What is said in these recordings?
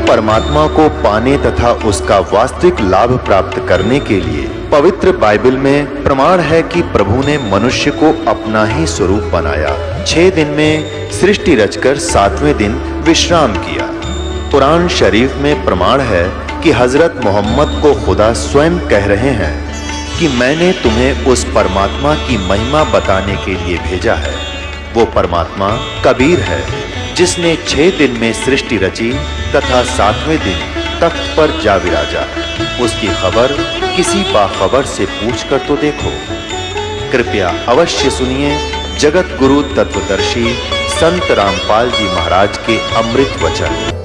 परमात्मा को पाने तथा उसका वास्तविक लाभ प्राप्त करने के लिए पवित्र बाइबल में प्रमाण है कि प्रभु ने मनुष्य को अपना ही स्वरूप बनाया। 6 दिन में सृष्टि रचकर 7वें दिन विश्राम किया। कुरान शरीफ में प्रमाण है कि हजरत मोहम्मद को खुदा स्वयं कह रहे हैं कि मैंने तुम्हें उस परमात्मा की महिमा बताने के लिए भेजा है। वो परमात्मा कबीर है जिसने 6 दिन में सृष्टि रची तथा 7वें दिन तख्त पर जा विराजा। उसकी खबर किसी बाखबर से पूछकर तो देखो। कृपया अवश्य सुनिए जगत गुरु तत्वदर्शी संत रामपाल जी महाराज के अमृत वचन।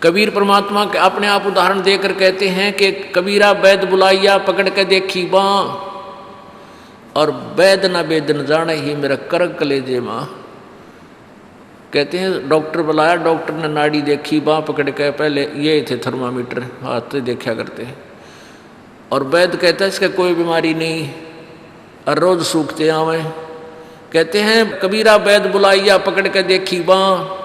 कबीर परमात्मा के अपने आप उदाहरण देकर कहते हैं कि कबीरा वैद बुलाइया पकड़ के देखी बाँ, और वैद न वेद न जाने ही मेरा करक कलेजे माँ। कहते हैं डॉक्टर बुलाया, डॉक्टर ने नाड़ी देखी बाँ पकड़ के, पहले ये थे थर्मामीटर हाथ से देखा करते हैं, और वैद कहता है इसका कोई बीमारी नहीं और रोज सूखते आवे। कहते हैं कबीरा वैद बुलाइया पकड़ के देखी बाँ,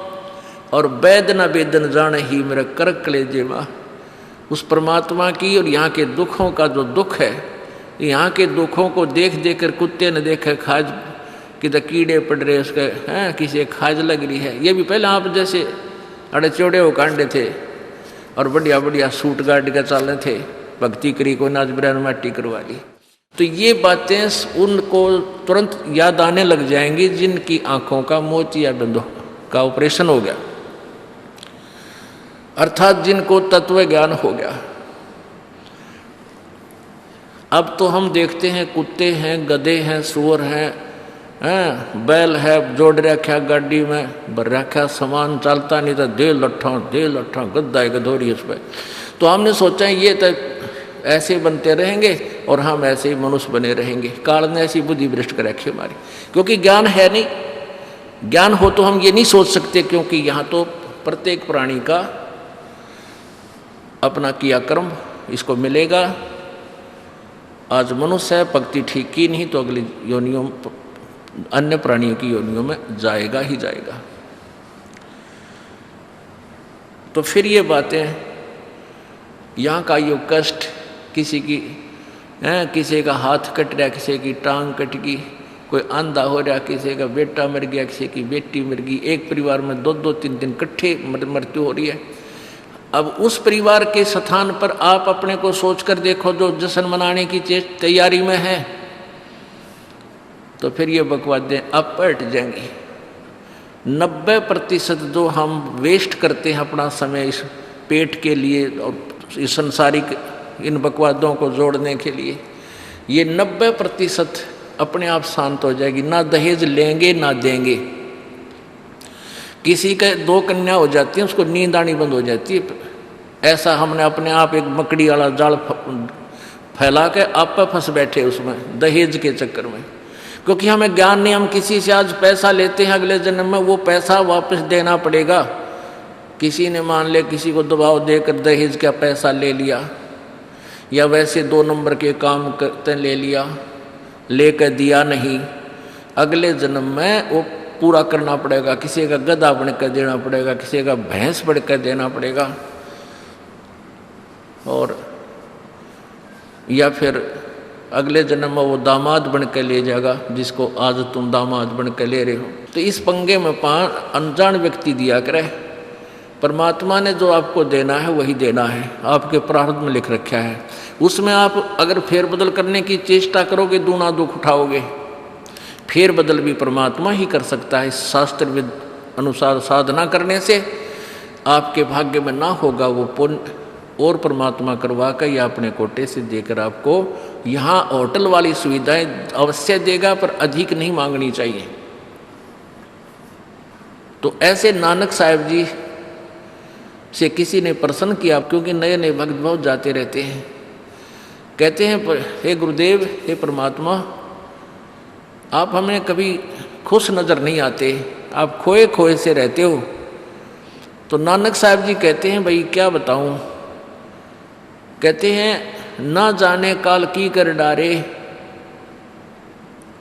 और वैद न वेद न जाने ही मेरा करक कलेजे माँ। उस परमात्मा की और यहाँ के दुखों का जो दुख है, यहाँ के दुखों को देख देख कर कुत्ते ने देखे खाज कि तो कीड़े पड़ रहे उसके हैं, किसी खाज लग रही है। ये भी पहले आप जैसे अड़े चौड़े हो कांडे थे और बढ़िया बढ़िया सूट गाड़ के चल रहे थे, भक्ति करी को नाच बिरान माटी करवा ली। तो ये बातें उनको तुरंत याद आने लग जाएंगी जिनकी आंखों का मोतिया बिंदु का ऑपरेशन हो गया, अर्थात जिनको तत्व ज्ञान हो गया। अब तो हम देखते हैं कुत्ते हैं, गधे हैं, सुअर हैं, बैल है, जोड़ रखा गाड़ी में भर रखा सामान, चलता नहीं तो दे लट्ठा गद्दा है गधोरी उस पर। तो हमने सोचा ये तो ऐसे बनते रहेंगे और हम ऐसे ही मनुष्य बने रहेंगे। काल ने ऐसी बुद्धि भ्रष्ट कर रखी हमारी, क्योंकि ज्ञान है नहीं। ज्ञान हो तो हम ये नहीं सोच सकते, क्योंकि यहाँ तो प्रत्येक प्राणी का अपना किया कर्म इसको मिलेगा। आज मनुष्य है, भक्ति ठीक की नहीं तो अगली योनियों अन्य प्राणियों की योनियों में जाएगा ही जाएगा। तो फिर ये बातें, यहाँ का यो कष्ट, किसी की किसी का हाथ कट रहा, किसी की टांग कट गई, कोई अंधा हो रहा, किसी का बेटा मर गया, किसी की बेटी मर गई, एक परिवार में 2-2 3 इकट्ठे मृत्यु हो रही है। अब उस परिवार के स्थान पर आप अपने को सोचकर देखो जो जश्न मनाने की तैयारी में है, तो फिर ये बकवादें अब पलट जाएंगी। 90% जो हम वेस्ट करते हैं अपना समय इस पेट के लिए और इस संसारिक इन बकवादों को जोड़ने के लिए, ये 90% अपने आप शांत हो जाएगी। ना दहेज लेंगे ना देंगे। किसी के 2 कन्या हो जाती है, उसको नींद आनी बंद हो जाती है। ऐसा हमने अपने आप एक मकड़ी वाला जाल फैला के आप पे फंस बैठे उसमें दहेज के चक्कर में, क्योंकि हमें ज्ञान नहीं। हम किसी से आज पैसा लेते हैं, अगले जन्म में वो पैसा वापस देना पड़ेगा। किसी ने मान ले किसी को दबाव देकर दहेज का पैसा ले लिया, या वैसे 2 नंबर के काम करते ले लिया, लेकर दिया नहीं, अगले जन्म में वो पूरा करना पड़ेगा। किसी का गधा बनकर देना पड़ेगा, किसी का भैंस बनकर देना पड़ेगा, और या फिर अगले जन्म में वो दामाद बनकर ले जाएगा जिसको आज तुम दामाद बनकर ले रहे हो। तो इस पंगे में अनजान व्यक्ति दिया करे, परमात्मा ने जो आपको देना है वही देना है, आपके प्रारब्ध में लिख रखा है। उसमें आप अगर फेरबदल करने की चेष्टा करोगे दूना दुख उठाओगे। फेरबदल भी परमात्मा ही कर सकता है। शास्त्र विद अनुसार साधना करने से आपके भाग्य में ना होगा वो पुण्य, और परमात्मा करवा कर या अपने कोटे से देकर आपको यहाँ होटल वाली सुविधाएं अवश्य देगा, पर अधिक नहीं मांगनी चाहिए। तो ऐसे नानक साहब जी से किसी ने प्रश्न किया, क्योंकि नए नए भक्त बहुत जाते रहते हैं। कहते हैं, हे गुरुदेव, हे परमात्मा, आप हमें कभी खुश नज़र नहीं आते, आप खोए खोए से रहते हो। तो नानक साहब जी कहते हैं, भाई क्या बताऊं। कहते हैं, ना जाने काल की कर डारे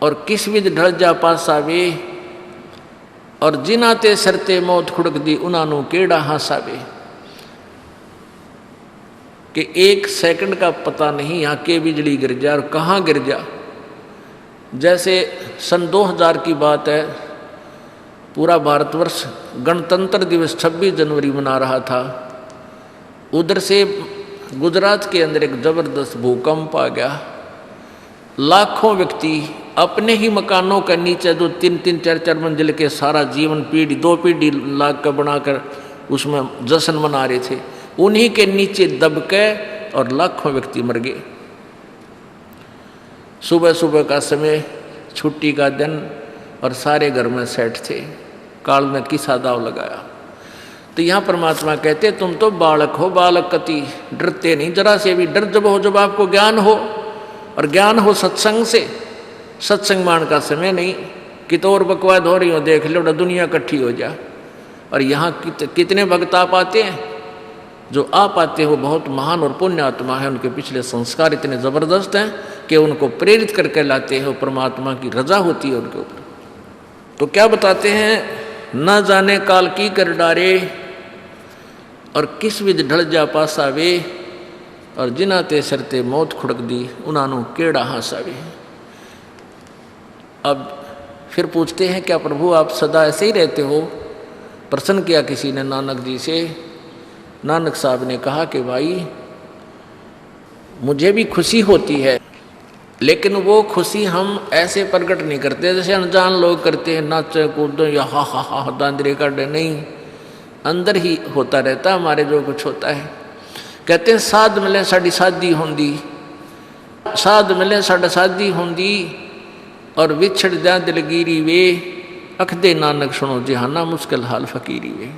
और किस विध ढल जा पासावे, और जिनाते सरते मौत खुड़क दी उनानू केड़ा हासावे। कि एक सेकंड का पता नहीं यहाँ के बिजली गिर जा और कहाँ गिर जा। जैसे सन 2000 की बात है, पूरा भारतवर्ष गणतंत्र दिवस 26 जनवरी मना रहा था। उधर से गुजरात के अंदर एक जबरदस्त भूकंप आ गया। लाखों व्यक्ति अपने ही मकानों के नीचे, जो 3-3, 4-4 मंजिल के, सारा जीवन पीढ़ी 2 पीढ़ी लाख का बनाकर उसमें जश्न मना रहे थे, उन्हीं के नीचे दबके और लाखों व्यक्ति मर गए। सुबह सुबह का समय, छुट्टी का दिन, और सारे घर में सेठ थे। काल ने किसा दाव लगाया। तो यहाँ परमात्मा कहते, तुम तो बालक हो, बालक कति डरते नहीं जरा से भी। डर जब हो जब आपको ज्ञान हो, और ज्ञान हो सत्संग से। सत्संग मान का समय नहीं कि तो और बकवाद हो रही हो, देख लो दुनिया इकट्ठी हो जा। और यहाँ कितने भक्त आप आते हैं, जो आप आते हो बहुत महान और पुण्य आत्मा है, उनके पिछले संस्कार इतने ज़बरदस्त हैं कि उनको प्रेरित करके लाते हो। परमात्मा की रजा होती है उनके ऊपर। तो क्या बताते हैं, ना जाने काल की कर डारे और किस विध ढल जा पासावे, और जिनाते सरते मौत खुड़क दी उनानू केड़ा हासावे। अब फिर पूछते हैं, क्या प्रभु आप सदा ऐसे ही रहते हो? प्रश्न किया किसी ने नानक जी से। नानक साहब ने कहा कि भाई, मुझे भी खुशी होती है, लेकिन वो खुशी हम ऐसे प्रकट नहीं करते जैसे अनजान लोग करते हैं, नाचे कूदो या हा हा हा दांदरे काटे। नहीं, अंदर ही होता रहता हमारे जो कुछ होता है। कहते हैं, साध मिले साड़ी शादी होंदी, साध मिले साड़ा शादी होंदी, और विछड़ जा दिलगिरी वे, अखदे नानक सुनो जहाना मुश्किल हाल फकीरी वे।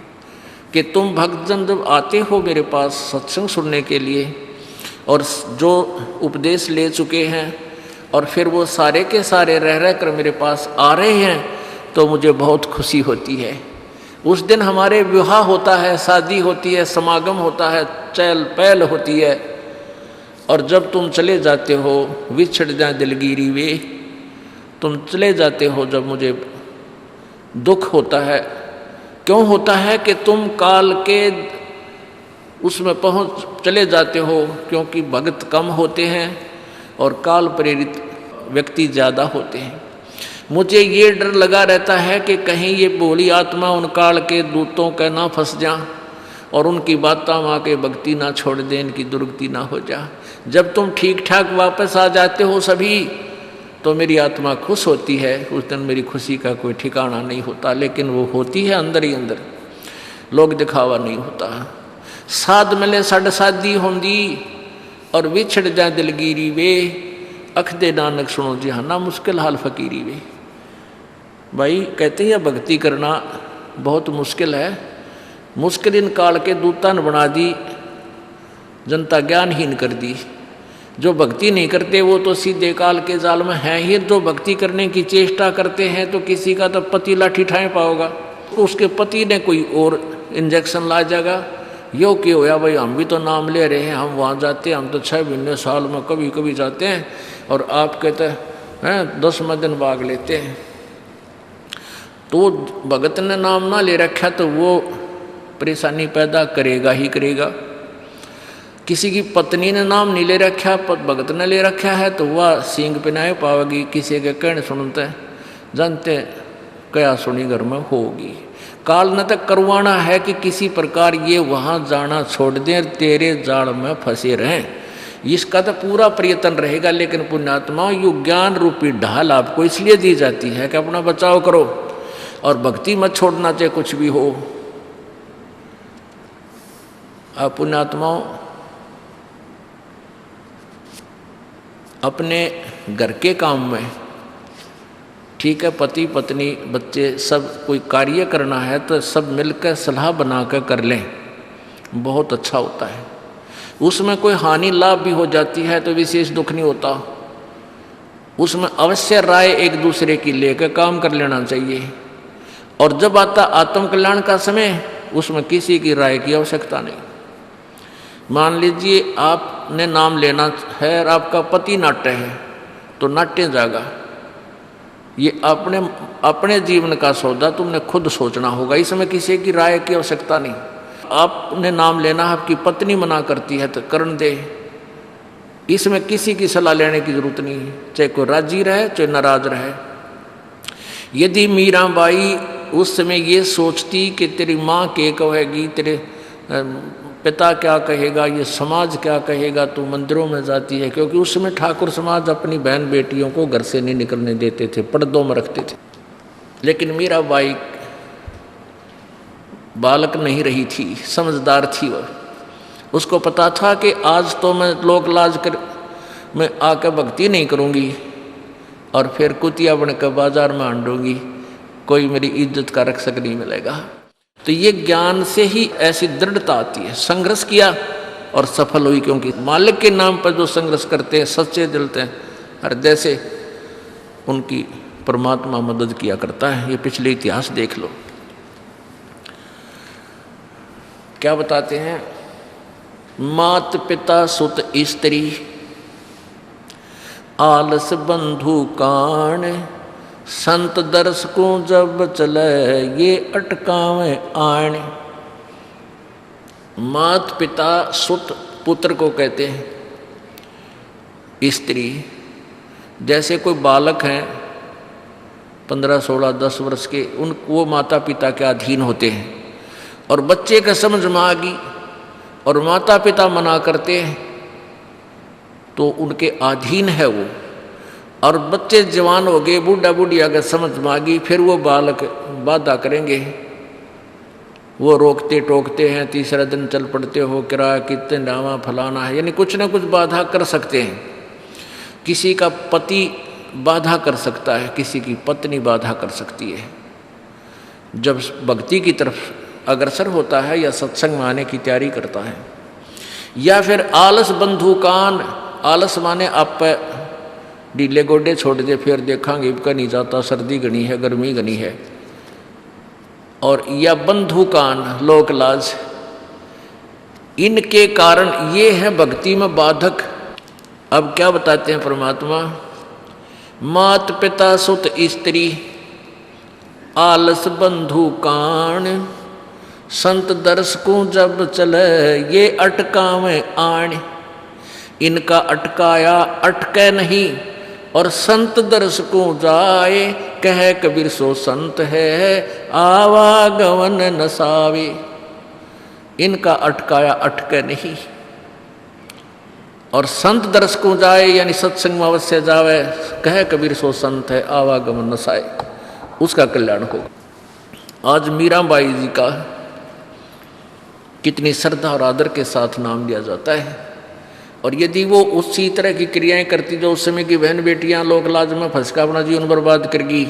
कि तुम भक्तजन जब आते हो मेरे पास सत्संग सुनने के लिए, और जो उपदेश ले चुके हैं, और फिर वो सारे के सारे रह रह कर मेरे पास आ रहे हैं, तो मुझे बहुत खुशी होती है। उस दिन हमारे विवाह होता है, शादी होती है, समागम होता है, चहल पहल होती है। और जब तुम चले जाते हो, विछड़ जा दिलगिरी वे, तुम चले जाते हो जब मुझे दुख होता है। क्यों होता है? कि तुम काल के उसमें पहुँच चले जाते हो, क्योंकि भक्त कम होते हैं और काल प्रेरित व्यक्ति ज़्यादा होते हैं। मुझे ये डर लगा रहता है कि कहीं ये भोली आत्मा उन काल के दूतों का ना फंस जा, और उनकी बातें माँ के भक्ति ना छोड़ दे, इनकी दुर्गति ना हो जा। जब तुम ठीक ठाक वापस आ जाते हो सभी, तो मेरी आत्मा खुश होती है। उस दिन मेरी खुशी का कोई ठिकाना नहीं होता, लेकिन वो होती है अंदर ही अंदर, लोग दिखावा नहीं होता। साध मिले साड़ शादी होंदी, और विछड़ जा दिलगिरी वे, अखदे नानक सुनो जहाना मुश्किल हाल फकीरी वे। भाई कहते हैं भक्ति करना बहुत मुश्किल है। मुश्किल इन काल के दूता ने बना दी, जनता ज्ञानहीन कर दी। जो भक्ति नहीं करते वो तो सीधे काल के जाल में हैं ही। जो भक्ति करने की चेष्टा करते हैं, तो किसी का तो पति लाठी ठाए पाओगा, तो उसके पति ने कोई और इंजेक्शन ला जाएगा। यो क्यों होया भाई, हम भी तो नाम ले रहे हैं, हम वहाँ जाते हैं, हम तो 6 महीने साल में कभी कभी जाते हैं, और आप कहते हैं 10वें दिन भाग लेते हैं। तो भगत ने नाम ना ले रखा तो वो परेशानी पैदा करेगा ही करेगा। किसी की पत्नी ने नाम नहीं ले रखा, भगत ने ले रखा है, तो वह सींग पिनाए पावेगी। किसी के कहने सुनते जानते क्या सुनी घर में होगी। काल न तक करवाना है कि किसी प्रकार ये वहां जाना छोड़ दें, तेरे जाल में फंसे रहें। इसका तो पूरा प्रयत्न रहेगा, लेकिन पुण्यात्मा यु ज्ञान रूपी ढाल आपको इसलिए दी जाती है कि अपना बचाव करो और भक्ति मत छोड़ना, चाहे कुछ भी हो। आप पुण्यात्माओं अपने घर के काम में, ठीक है, पति पत्नी बच्चे सब कोई कार्य करना है तो सब मिलकर सलाह बनाकर कर लें, बहुत अच्छा होता है। उसमें कोई हानि लाभ भी हो जाती है तो विशेष दुख नहीं होता। उसमें अवश्य राय एक दूसरे की लेकर काम कर लेना चाहिए। और जब आता आत्म कल्याण का समय, उसमें किसी की राय की आवश्यकता नहीं। मान लीजिए आपने नाम लेना है और आपका पति नाट्य है, तो नाट्य जाएगा। ये अपने जीवन का सौदा तुमने खुद सोचना होगा, इसमें किसी की राय की आवश्यकता नहीं। आपने नाम लेना, आपकी पत्नी मना करती है तो करन दे, इसमें किसी की सलाह लेने की जरूरत नहीं है, चाहे कोई राजी रहे चाहे नाराज रहे। यदि मीराबाई उस समय ये सोचती कि तेरी माँ क्या कहेगी, तेरे पिता क्या कहेगा, ये समाज क्या कहेगा, तू मंदिरों में जाती है, क्योंकि उस समय ठाकुर समाज अपनी बहन बेटियों को घर से नहीं निकलने देते थे, पर्दों में रखते थे। लेकिन मीराबाई बालक नहीं रही थी, समझदार थी वह। उसको पता था कि आज तो मैं लोक लाज कर मैं आकर भक्ति नहीं करूँगी और फिर कुतिया बनकर बाजार में आंडूंगी, कोई मेरी इज्जत का रक्षक नहीं मिलेगा। तो ये ज्ञान से ही ऐसी दृढ़ता आती है। संघर्ष किया और सफल हुई, क्योंकि मालिक के नाम पर जो संघर्ष करते हैं, सच्चे दिल से, हृदय से, उनकी परमात्मा मदद किया करता है। ये पिछले इतिहास देख लो, क्या बताते हैं। मात पिता सुत स्त्री आलस बंधु कान, संत दर्शकों जब चले ये अटकावे आण। मात पिता सुत पुत्र को कहते हैं। स्त्री जैसे कोई बालक हैं 15, 16, 10 वर्ष के, वो माता पिता के अधीन होते हैं। और बच्चे का समझ में आ गई और माता पिता मना करते हैं तो उनके अधीन है वो। और बच्चे जवान हो गए, बूढ़ा बूढ़ी अगर समझ में आ गई, फिर वो बालक बाधा करेंगे, वो रोकते टोकते हैं। तीसरा दिन चल पड़ते हो, किराया कितने डावा फलाना है, यानी कुछ ना कुछ बाधा कर सकते हैं। किसी का पति बाधा कर सकता है, किसी की पत्नी बाधा कर सकती है। जब भक्ति की तरफ अग्रसर होता है या सत्संग में आने की तैयारी करता है। या फिर आलस बंधु कान, आलस माने आप ढीले गोडे छोड़ दे, फिर देखांगे इबका नहीं जाता, सर्दी घनी है, गर्मी घनी है। और या बंधु कान, लोक लाज, इनके कारण ये है भक्ति में बाधक। अब क्या बताते हैं परमात्मा। मात पिता सुत स्त्री आलस बंधु कान, संत दर्शकों जब चले ये अटकावे आण। इनका अटकाया अटके नहीं, और संत दर्शकों जाए कह कबीर सो संत है आवागमन नसावे। इनका अटकाया अटके नहीं, और संत दर्शकों जाए यानी सत्संग में अवश्य जावे, कह कबीर सो संत है आवागमन नसाए, उसका कल्याण होगा। आज मीराबाई जी का कितनी श्रद्धा और आदर के साथ नाम लिया जाता है। और यदि वो उसी तरह की क्रियाएं करती जो उस समय की बहन बेटियां लोक लाज में फंस कर अपना जीवन बर्बाद करगी,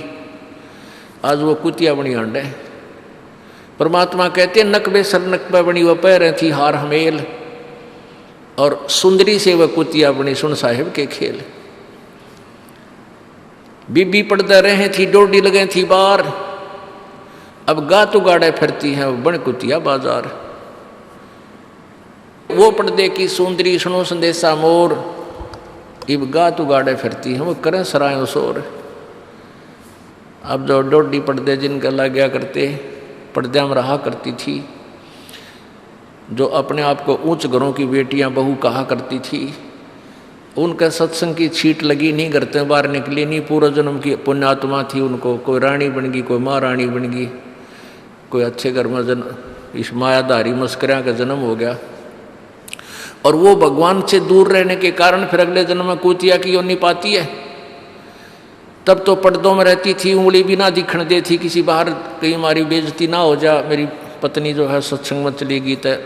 आज वो कुतिया बनी आंडे। परमात्मा कहते हैं नकबे सर नकबे बनी वह पैर थी हार हमेल, और सुंदरी से वह कुतिया बनी सुन साहिब के खेल। बीबी पड़दा रहे थी डोडी लगे थी बार, अब गातु गाड़े फिरती हैं बन कुतिया बाजार। वो पर्दे की सुंदरी सुनो संदेशा मोर, इब गातु गाड़े फिरती हैं वो करें सरायों शोर। अब जो डोडी पर्दे जिनका लग गया करते, पर्दे में रहा करती थी, जो अपने आप को ऊंच घरों की बेटियां बहू कहा करती थी, उनका सत्संग की छीट लगी नहीं, घर से बाहर निकली नहीं, पूर्व जन्म की पुण्यात्मा थी, उनको कोई रानी बन गई, कोई महारानी बन गई। कोई अच्छे घर में इस मायाधारी मस्करियाँ का जन्म हो गया, और वो भगवान से दूर रहने के कारण फिर अगले जन्म में कुतिया की योनि पाती है। तब तो पर्दों में रहती थी, उंगली भी ना दिखने देती, किसी बाहर कहीं हमारी बेइज्जती ना हो जा, मेरी पत्नी जो है सत्संग में चलेगी तो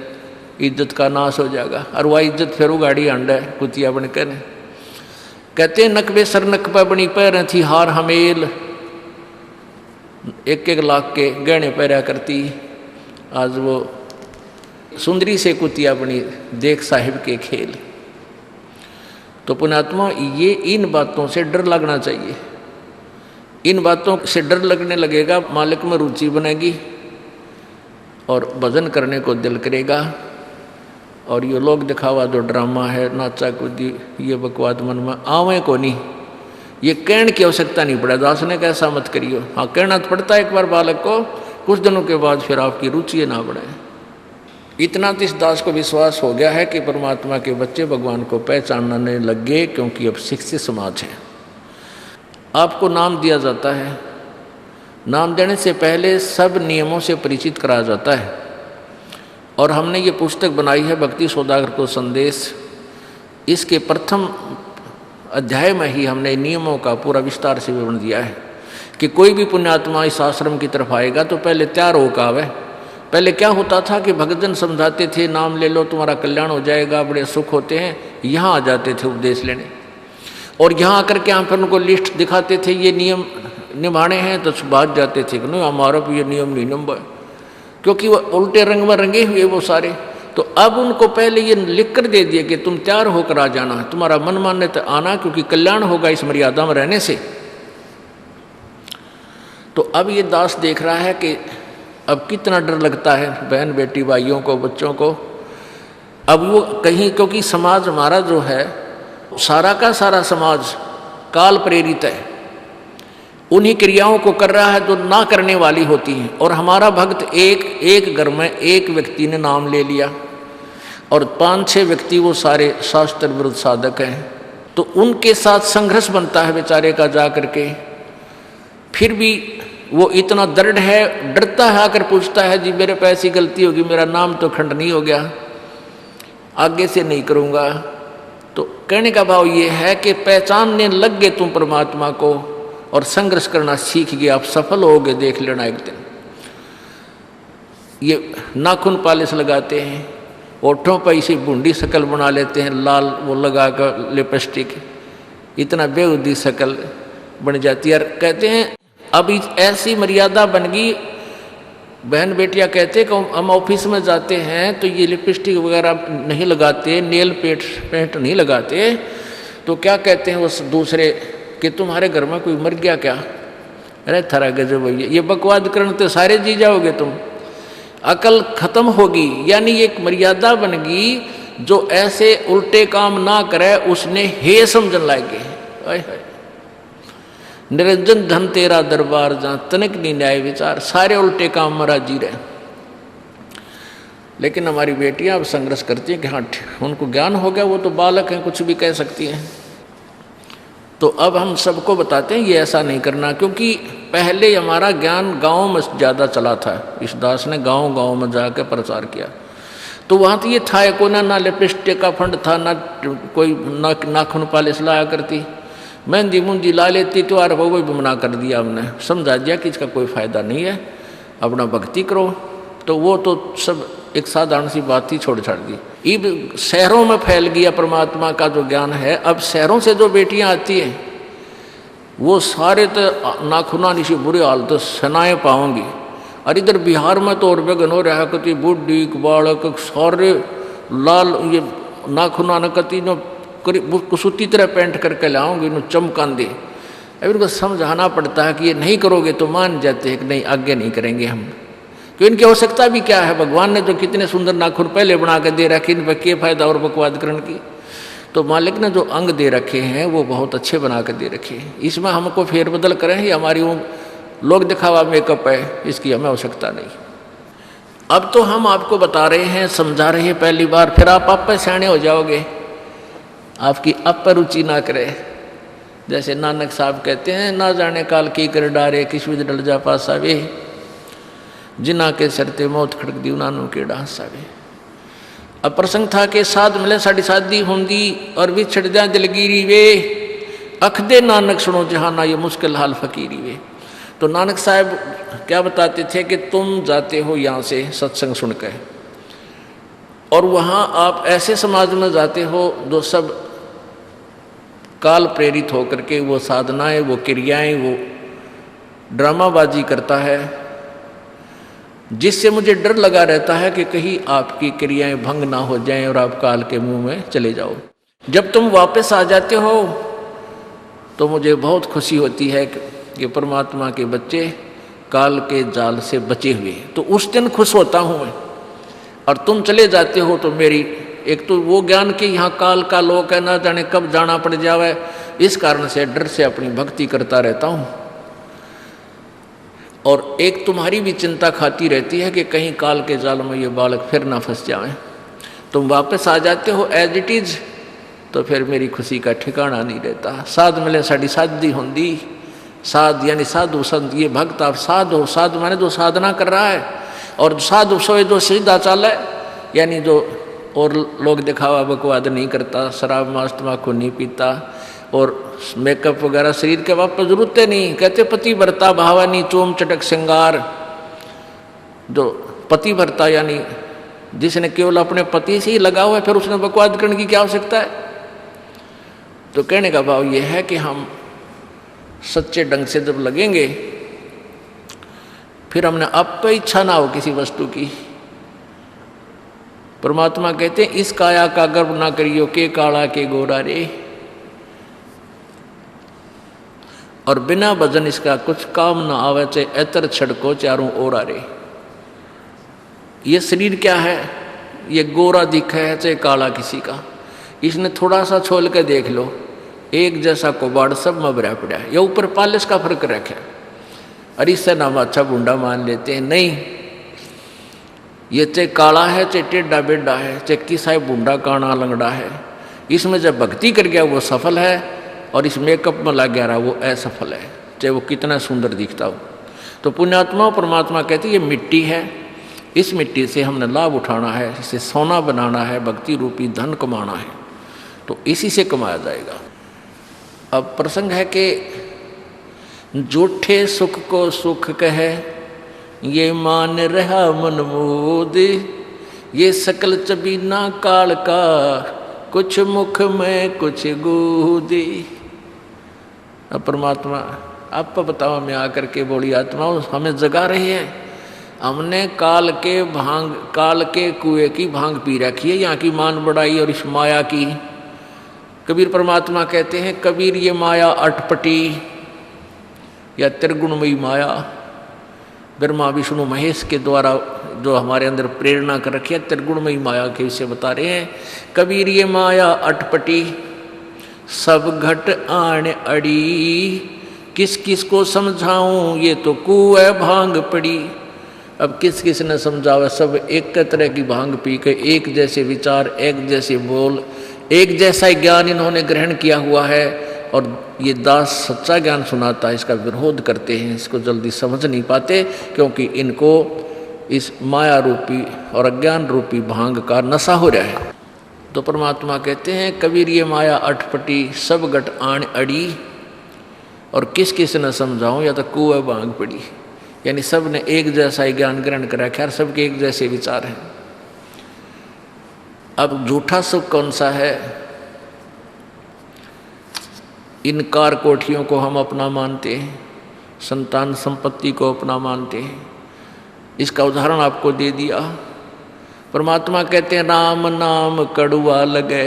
इज्जत का नाश हो जाएगा, और वह इज्जत फिर उगाड़ी अंडा है कुतिया बनकर। कहते नकबे सर नकबा बनी पैर थी हार हमेल, 1-1 लाख के गहने पहरा करती, आज वो सुंदरी से कुतिया बनी, देख साहिब के खेल। तो पुण्यात्मा, ये इन बातों से डर लगना चाहिए। इन बातों से डर लगने लगेगा, मालिक में रुचि बनेगी और भजन करने को दिल करेगा। और ये लोग दिखावा जो ड्रामा है, नाचा कूदी, ये बकवाद मन में आवे को नहीं, ये कहने की आवश्यकता नहीं पड़ा। दास ने कैसा मत करियो, हाँ कहना तो पड़ता है एक बार बालक को, कुछ दिनों के बाद फिर आपकी रुचि ना बढ़े। इतना तो इस दास को विश्वास हो गया है कि परमात्मा के बच्चे भगवान को पहचानने लग गए, क्योंकि अब शिक्षित समाज है। आपको नाम दिया जाता है, नाम देने से पहले सब नियमों से परिचित कराया जाता है। और हमने ये पुस्तक बनाई है भक्ति सौदागर को संदेश, इसके प्रथम अध्याय में ही हमने नियमों का पूरा विस्तार से विवरण दिया है कि कोई भी पुण्यात्मा इस आश्रम की तरफ आएगा तो पहले तैयार होकर आवे। पहले क्या होता था कि भक्तजन समझाते थे नाम ले लो तुम्हारा कल्याण हो जाएगा, बड़े सुख होते हैं, यहाँ आ जाते थे उपदेश लेने, और यहाँ आकर के हम फिर उनको लिस्ट दिखाते थे ये नियम निभाने हैं, तो बात जाते थे कि नहीं हमारा भी ये नियम नहीं नंबर, क्योंकि वो उल्टे रंग में रंगे हुए वो सारे। तो अब उनको पहले ये लिख कर दे दिए कि तुम तैयार होकर आ जाना, तुम्हारा मन मानने तो आना, क्योंकि कल्याण होगा इस मर्यादा में रहने से। तो अब ये दास देख रहा है कि अब कितना डर लगता है बहन बेटी भाइयों को, बच्चों को। अब वो कहीं, क्योंकि समाज हमारा जो है सारा का सारा समाज काल प्रेरित है, उन्हीं क्रियाओं को कर रहा है जो ना करने वाली होती हैं। और हमारा भक्त एक घर में एक व्यक्ति ने नाम ले लिया और 5-6 व्यक्ति वो सारे शास्त्र विरुद्ध साधक हैं, तो उनके साथ संघर्ष बनता है बेचारे का जा करके। फिर भी वो इतना दृढ़ है, डरता है, आकर पूछता है जी मेरे पे ऐसी गलती होगी, मेरा नाम तो खंड नहीं हो गया, आगे से नहीं करूँगा। तो कहने का भाव ये है कि पहचानने लग गए तुम परमात्मा को और संघर्ष करना सीख गए, आप सफल होगे, देख लेना एक दिन। ये नाखून पालिश लगाते हैं, ओठों पर इसी बूंदी शक्ल बना लेते हैं, लाल वो लगा कर लिपस्टिक, इतना बेहुदी शक्ल बन जाती है। कहते हैं अब ऐसी मर्यादा बन गई, बहन बेटियां कहते हैं कि हम ऑफिस में जाते हैं तो ये लिपस्टिक वगैरह नहीं लगाते, नेल पेंट नहीं लगाते, तो क्या कहते हैं उस दूसरे कि तुम्हारे घर में कोई मर गया क्या? अरे थारा गजब भैया, ये बकवाद करने तो सारे जी जाओगे तुम, अकल खत्म होगी। यानी एक मर्यादा बन गई, जो ऐसे उल्टे काम ना करे उसने हे समझन लागे। निरंजन धन तेरा दरबार जहाँ तनिक नहीं न्याय विचार, सारे उल्टे काम में राजी रहे। लेकिन हमारी बेटियां अब संघर्ष करती हैं कि हाँ उनको ज्ञान हो गया, वो तो बालक हैं, कुछ भी कह सकती हैं। तो अब हम सबको बताते हैं ये ऐसा नहीं करना, क्योंकि पहले हमारा ज्ञान गाँव में ज़्यादा चला था। इस दास ने गाँव में जाकर प्रचार किया, तो वहाँ तो ये था को ना लिपस्टिक का फंड था, ना कोई नाखून पालिश लाया करती, मेहंदी मुंदी ला लेती, तो यार वो भी मना कर दिया हमने, समझा दिया कि इसका कोई फ़ायदा नहीं है, अपना भक्ति करो। तो वो तो सब एक साधारण सी बात ही छोड़ छाड़ दी। अब शहरों में फैल गया परमात्मा का जो ज्ञान है। अब शहरों से जो बेटियां आती हैं वो सारे तो नाखुना निशी बुरे हाल तो सनाए पाओगी। और इधर बिहार में तो और बेगन हो रहा कति बुढ़ी बालक सारे लाल ये नाखुना न कति न कुसूती तरह पेंट करके लाऊंगी न चमकान दे। अब इनको समझाना पड़ता है कि ये नहीं करोगे तो मान जाते हैं कि नहीं आगे नहीं करेंगे हम, क्यों इनकी आवश्यकता भी क्या है। भगवान ने जो कितने सुंदर नाखून पहले बना के दे रखे, इन पर क्या फायदा और बकवाद करने की। तो मालिक ने जो अंग दे रखे हैं वो बहुत अच्छे बना के दे रखे हैं, इसमें हमको फेरबदल करें ही हमारी वो लोग दिखावा मेकअप है, इसकी हमें आवश्यकता नहीं। अब तो हम आपको बता रहे हैं, समझा रहे हैं पहली बार, फिर आप पर सियाने हो जाओगे, आपकी अब पर रुचि ना करे। जैसे नानक साहब कहते हैं, ना जाने काल की कर डारे किस विध डल जा पासा वे। जिना के सरते मौत खड़क दी उन्होंने केड़ा हसावे। अब प्रसंग था कि साध मिले साड़ी शादी होंगी और भी छड़ दिया दिलगिरी वे अख दे नानक सुनो जहाना ये मुश्किल हाल फकीरी वे। तो नानक साहब क्या बताते थे कि तुम जाते हो यहाँ से सत्संग सुनकर और वहाँ आप ऐसे समाज में जाते हो जो सब काल प्रेरित होकर के वो साधनाएं वो क्रियाएं वो ड्रामाबाजी करता है, जिससे मुझे डर लगा रहता है कि कहीं आपकी क्रियाएं भंग ना हो जाएं और आप काल के मुंह में चले जाओ। जब तुम वापस आ जाते हो तो मुझे बहुत खुशी होती है कि परमात्मा के बच्चे काल के जाल से बचे हुए, तो उस दिन खुश होता हूँ मैं। और तुम चले जाते हो तो मेरी एक तो वो ज्ञान कि यहाँ काल का लोक है, ना जाने कब जाना पड़ जावे, इस कारण से डर से अपनी भक्ति करता रहता हूँ। और एक तुम्हारी भी चिंता खाती रहती है कि कहीं काल के जाल में ये बालक फिर ना फंस जाए। तुम वापस आ जाते हो एज इट इज, तो फिर मेरी खुशी का ठिकाना नहीं रहता। साध मिले साड़ी शादी होंगी, साध यानी साधु संत, ये भक्त आप साध हो। साध माने जो साधना कर रहा है, और साधु सोए जो सीधा चाल है, यानी जो और लोग दिखावा बकवाद नहीं करता, शराब मांस तम्बाकू नहीं पीता और मेकअप वगैरह शरीर के वापस जरूरत नहीं। कहते पति भरता भावानी चोम चटक श्रृंगार। जो पति भरता यानी जिसने केवल अपने पति से ही लगा हुआ है, फिर उसने बकवाद करने की क्या आवश्यकता है। तो कहने का भाव यह है कि हम सच्चे ढंग से जब लगेंगे, फिर हमने अब पे इच्छा ना हो किसी वस्तु की। परमात्मा कहते हैं इस काया का गर्व ना करियो के काला के गोरा रे, और बिना भजन इसका कुछ काम ना आवे, चाहे एतर छड़को चारों ओर रे। ये शरीर क्या है, ये गोरा दिखा है चाहे काला किसी का, इसने थोड़ा सा छोल के देख लो, एक जैसा कोबाड़ सब में भरा पड़ा है। ये ऊपर पालिश का फर्क रखे, अरे इससे नाम अच्छा बूंडा मान लेते हैं। नहीं, ये चाहे काला है चाहे टेढ़ा बेढ़ा है, चाहे किसा बूंडा काना लंगड़ा है, इसमें जब भक्ति कर गया वो सफल है, और इस मेकअप में लग गया रहा वो असफल है, चाहे वो कितना सुंदर दिखता हो। तो पुण्यात्मा परमात्मा कहते ये मिट्टी है, इस मिट्टी से हमने लाभ उठाना है, इसे सोना बनाना है, भक्ति रूपी धन कमाना है, तो इसी से कमाया जाएगा। अब प्रसंग है कि झूठे सुख को सुख कहे ये मान रहा मन मोद, ये सकल चबीना काल का कुछ मुख में कुछ गोदी। अब परमात्मा आप बताओ, मैं आकर के बोली आत्माओं हमें जगा रही है, हमने काल के कुएं की भांग पी रखी है, यहाँ की मान बढ़ाई और इस माया की। कबीर परमात्मा कहते हैं कबीर ये माया अटपटी या त्रिगुणमयी माया, ब्रह्मा विष्णु महेश के द्वारा जो हमारे अंदर प्रेरणा कर रखी है, त्रिगुणमयी माया के विषय बता रहे हैं। कबीर ये माया अटपटी सब घट आण अड़ी, किस किस को समझाऊं ये तो कुएं भांग पड़ी। अब किस किस ने समझावा, सब एक तरह की भांग पी के एक जैसे विचार, एक जैसे बोल, एक जैसा ज्ञान इन्होंने ग्रहण किया हुआ है, और ये दास सच्चा ज्ञान सुनाता है इसका विरोध करते हैं, इसको जल्दी समझ नहीं पाते, क्योंकि इनको इस माया रूपी और अज्ञान रूपी भांग का नशा हो रहा है। तो परमात्मा कहते हैं कबीर ये माया अटपटी सब घट आण अड़ी, और किस किस न समझाऊं या तो कुएं भांग पड़ी, यानी सब ने एक जैसा ही ज्ञान ग्रहण कर रखा है, सबके एक जैसे विचार हैं। अब झूठा सुख कौन सा है, इन कार कोठियों को हम अपना मानते हैं, संतान संपत्ति को अपना मानते हैं। इसका उदाहरण आपको दे दिया। परमात्मा कहते हैं राम नाम कड़ुआ लगे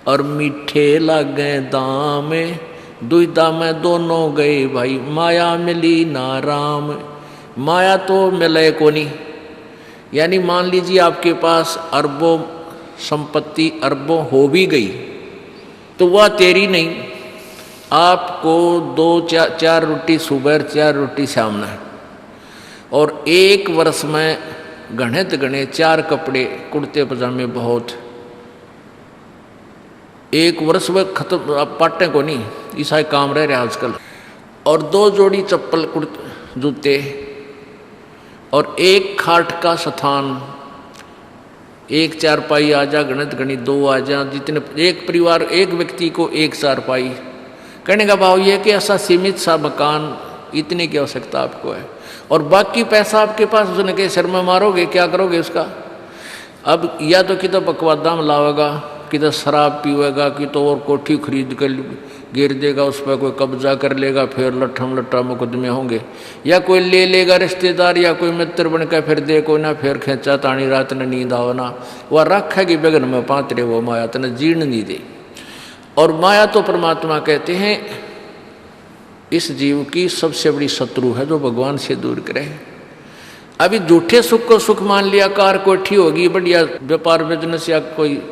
और मीठे लागे दाम, दुविधा में दोनों गए भाई माया मिली ना राम। माया तो मिले को नहीं, यानी मान लीजिए आपके पास अरबों संपत्ति अरबों हो भी गई तो वह तेरी नहीं, आपको 2-4 रोटी सुबह 4 रोटी शाम है, और एक वर्ष में गणे 4 कपड़े कुर्ते पजामे बहुत, एक वर्ष में खत्म। अब पाटे को नहीं, ऐसा काम रह रहा आजकल। और 2 जोड़ी चप्पल जूते, और एक खाट का स्थान, एक चारपाई आ जा, गणित गणित 2 आ जा, जितने एक परिवार एक व्यक्ति को एक चारपाई। कहने का भाव यह कि ऐसा सीमित सा मकान, इतने की आवश्यकता आपको है, और बाकी पैसा आपके पास। उसने कहे सर में मारोगे, क्या करोगे उसका? अब या तो कि तो बकवादा में लावेगा, कि तो शराब पीवेगा, कि तो और कोठी खरीद कर गिर देगा, उस पर कोई कब्जा कर लेगा, फिर लट्ठम लट्ठा मुकदमे होंगे, या कोई ले लेगा रिश्तेदार, या कोई मित्र बन कर फिर दे कोई ना, फिर खेचा तानी रात न नींद आओ ना, वह रखेगी बेगन में पात्रे वो माया तना जीर्ण नहीं दे। और माया तो परमात्मा कहते हैं इस जीव की सबसे बड़ी शत्रु है, जो भगवान से दूर करे। अभी झूठे सुख को सुख मान लिया, कार कोठी होगी, बढ़िया व्यापार बिजनेस या कोई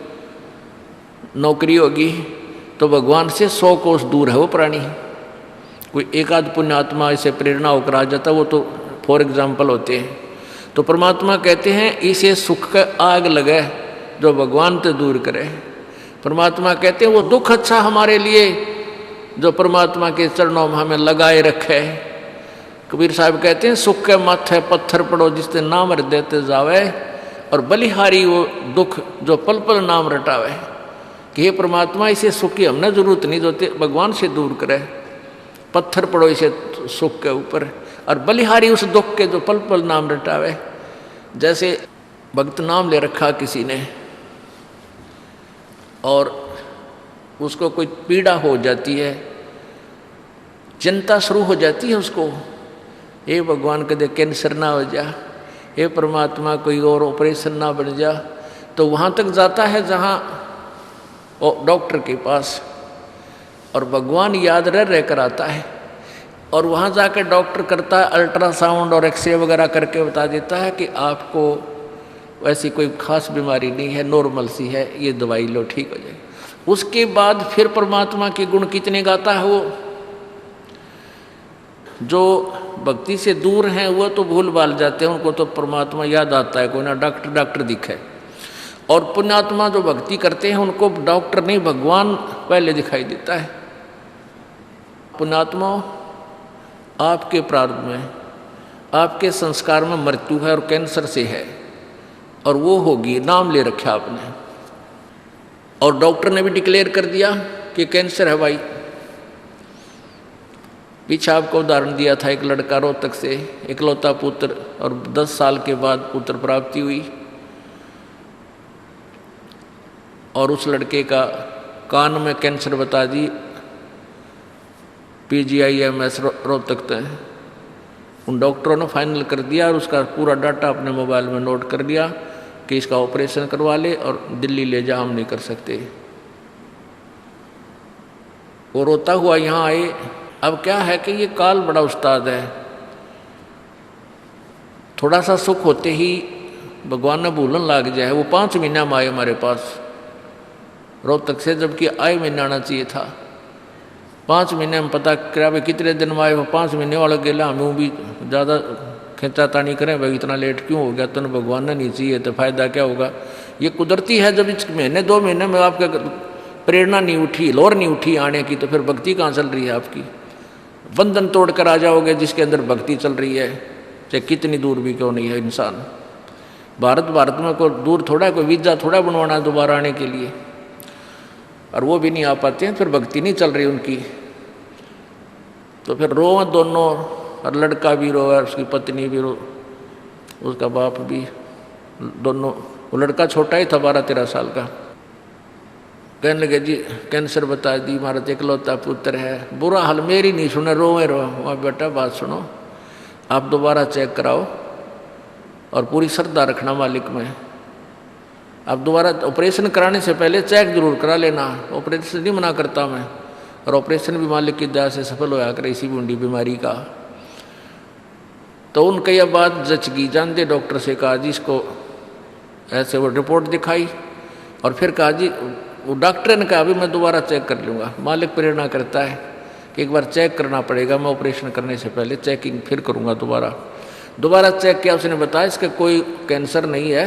नौकरी होगी, तो भगवान से 100 कोस दूर है वो प्राणी। कोई एक आध पुण्यात्मा इसे प्रेरणा होकर आ जाता, वो तो फॉर एग्जाम्पल होते हैं। तो परमात्मा कहते हैं इसे सुख का आग लगे जो भगवान से दूर करे। परमात्मा कहते हैं वो दुख अच्छा हमारे लिए जो परमात्मा के चरणों में हमें लगाए रखे। कबीर साहब कहते हैं सुख के माथे पत्थर पड़ो जिससे नाम रट देते जावे, और बलिहारी वो दुख जो पल पल नाम रटावे। कि हे परमात्मा इसे सुख की हमने जरूरत नहीं, जो भगवान से दूर करे। पत्थर पड़ो इसे सुख के ऊपर, और बलिहारी उस दुख के जो पल पल नाम रटावे। जैसे भक्त नाम ले रखा किसी ने और उसको कोई पीड़ा हो जाती है, चिंता शुरू हो जाती है उसको, हे भगवान कदे कैंसर ना हो जा, हे परमात्मा कोई और ऑपरेशन ना बन जा। तो वहाँ तक जाता है जहाँ डॉक्टर के पास, और भगवान याद रह कर आता है, और वहाँ जाकर डॉक्टर करता है अल्ट्रासाउंड और एक्सरे वगैरह करके बता देता है कि आपको वैसी कोई खास बीमारी नहीं है, नॉर्मल सी है, ये दवाई लो ठीक हो जाएगी। उसके बाद फिर परमात्मा के गुण कितने गाता है वो। जो भक्ति से दूर हैं वो तो भूल भाल जाते हैं, उनको तो परमात्मा याद आता है, कोई ना डॉक्टर दिखे। और पुण्यात्मा जो भक्ति करते हैं उनको डॉक्टर नहीं भगवान पहले दिखाई देता है। पुण्यात्मा आपके प्रारब्ध में, आपके संस्कार में मृत्यु है और कैंसर से है, और वो होगी, नाम ले रखा आपने, और डॉक्टर ने भी डिक्लेयर कर दिया कि कैंसर है भाई। पीछे आपको उदाहरण दिया था, एक लड़का रोहतक से, इकलौता पुत्र, और 10 साल के बाद पुत्र प्राप्ति हुई, और उस लड़के का कान में कैंसर बता दी, PGIMS रोहतक तक। उन डॉक्टरों ने फाइनल कर दिया और उसका पूरा डाटा अपने मोबाइल में नोट कर लिया कि इसका ऑपरेशन करवा ले और दिल्ली ले जा, हम नहीं कर सकते। वो रोता हुआ यहाँ आए। अब क्या है कि ये काल बड़ा उस्ताद है, थोड़ा सा सुख होते ही भगवान ने भूलन लाग जाए। वो 5 महीना में आए हमारे पास रोहतक से, जबकि आए महीना आना चाहिए था। 5 महीने में पता करा भाई कितने दिन में आए, वो 5 महीने वाला गेला। हमें भी ज़्यादा खिंचातानी करें भाई इतना लेट क्यों हो गया, तो भगवान ने नहीं चाहिए तो फायदा क्या होगा। ये कुदरती है, जब इस महीने 2 महीने में आपके प्रेरणा नहीं उठी, लोर नहीं उठी आने की, तो फिर भक्ति कहाँ चल रही है आपकी। बंधन तोड़ कर आ जाओगे जिसके अंदर भक्ति चल रही है, चाहे कितनी दूर भी क्यों नहीं है इंसान। भारत में कोई दूर थोड़ा, कोई वीज़ा थोड़ा बनवाना दोबारा आने के लिए, और वो भी नहीं आ पाते हैं, फिर भक्ति नहीं चल रही उनकी। तो फिर रोए दोनों, और लड़का भी रोए, उसकी पत्नी भी रो, उसका बाप भी, दोनों। वो लड़का छोटा ही था, 12-13 साल का। कहने लगे जी कैंसर बता दी, हमारा इकलौता पुत्र है। बुरा हाल, मेरी नहीं सुने, रोए वहाँ बेटा बात सुनो, आप दोबारा चेक कराओ और पूरी श्रद्धा रखना मालिक में। आप दोबारा ऑपरेशन कराने से पहले चेक जरूर करा लेना, ऑपरेशन नहीं मना करता मैं, और ऑपरेशन भी मालिक की दया से सफल होया करे इसी बूंदी बीमारी का। तो उनका यह बात जचगी, जानते डॉक्टर से कहा जी इसको ऐसे, वो रिपोर्ट दिखाई, और फिर कहा जी, वो डॉक्टर ने कहा अभी मैं दोबारा चेक कर लूँगा। मालिक प्रेरणा करता है कि एक बार चेक करना पड़ेगा, मैं ऑपरेशन करने से पहले चेकिंग फिर करूँगा। दोबारा चेक किया, उसने बताया इसका कोई कैंसर नहीं है,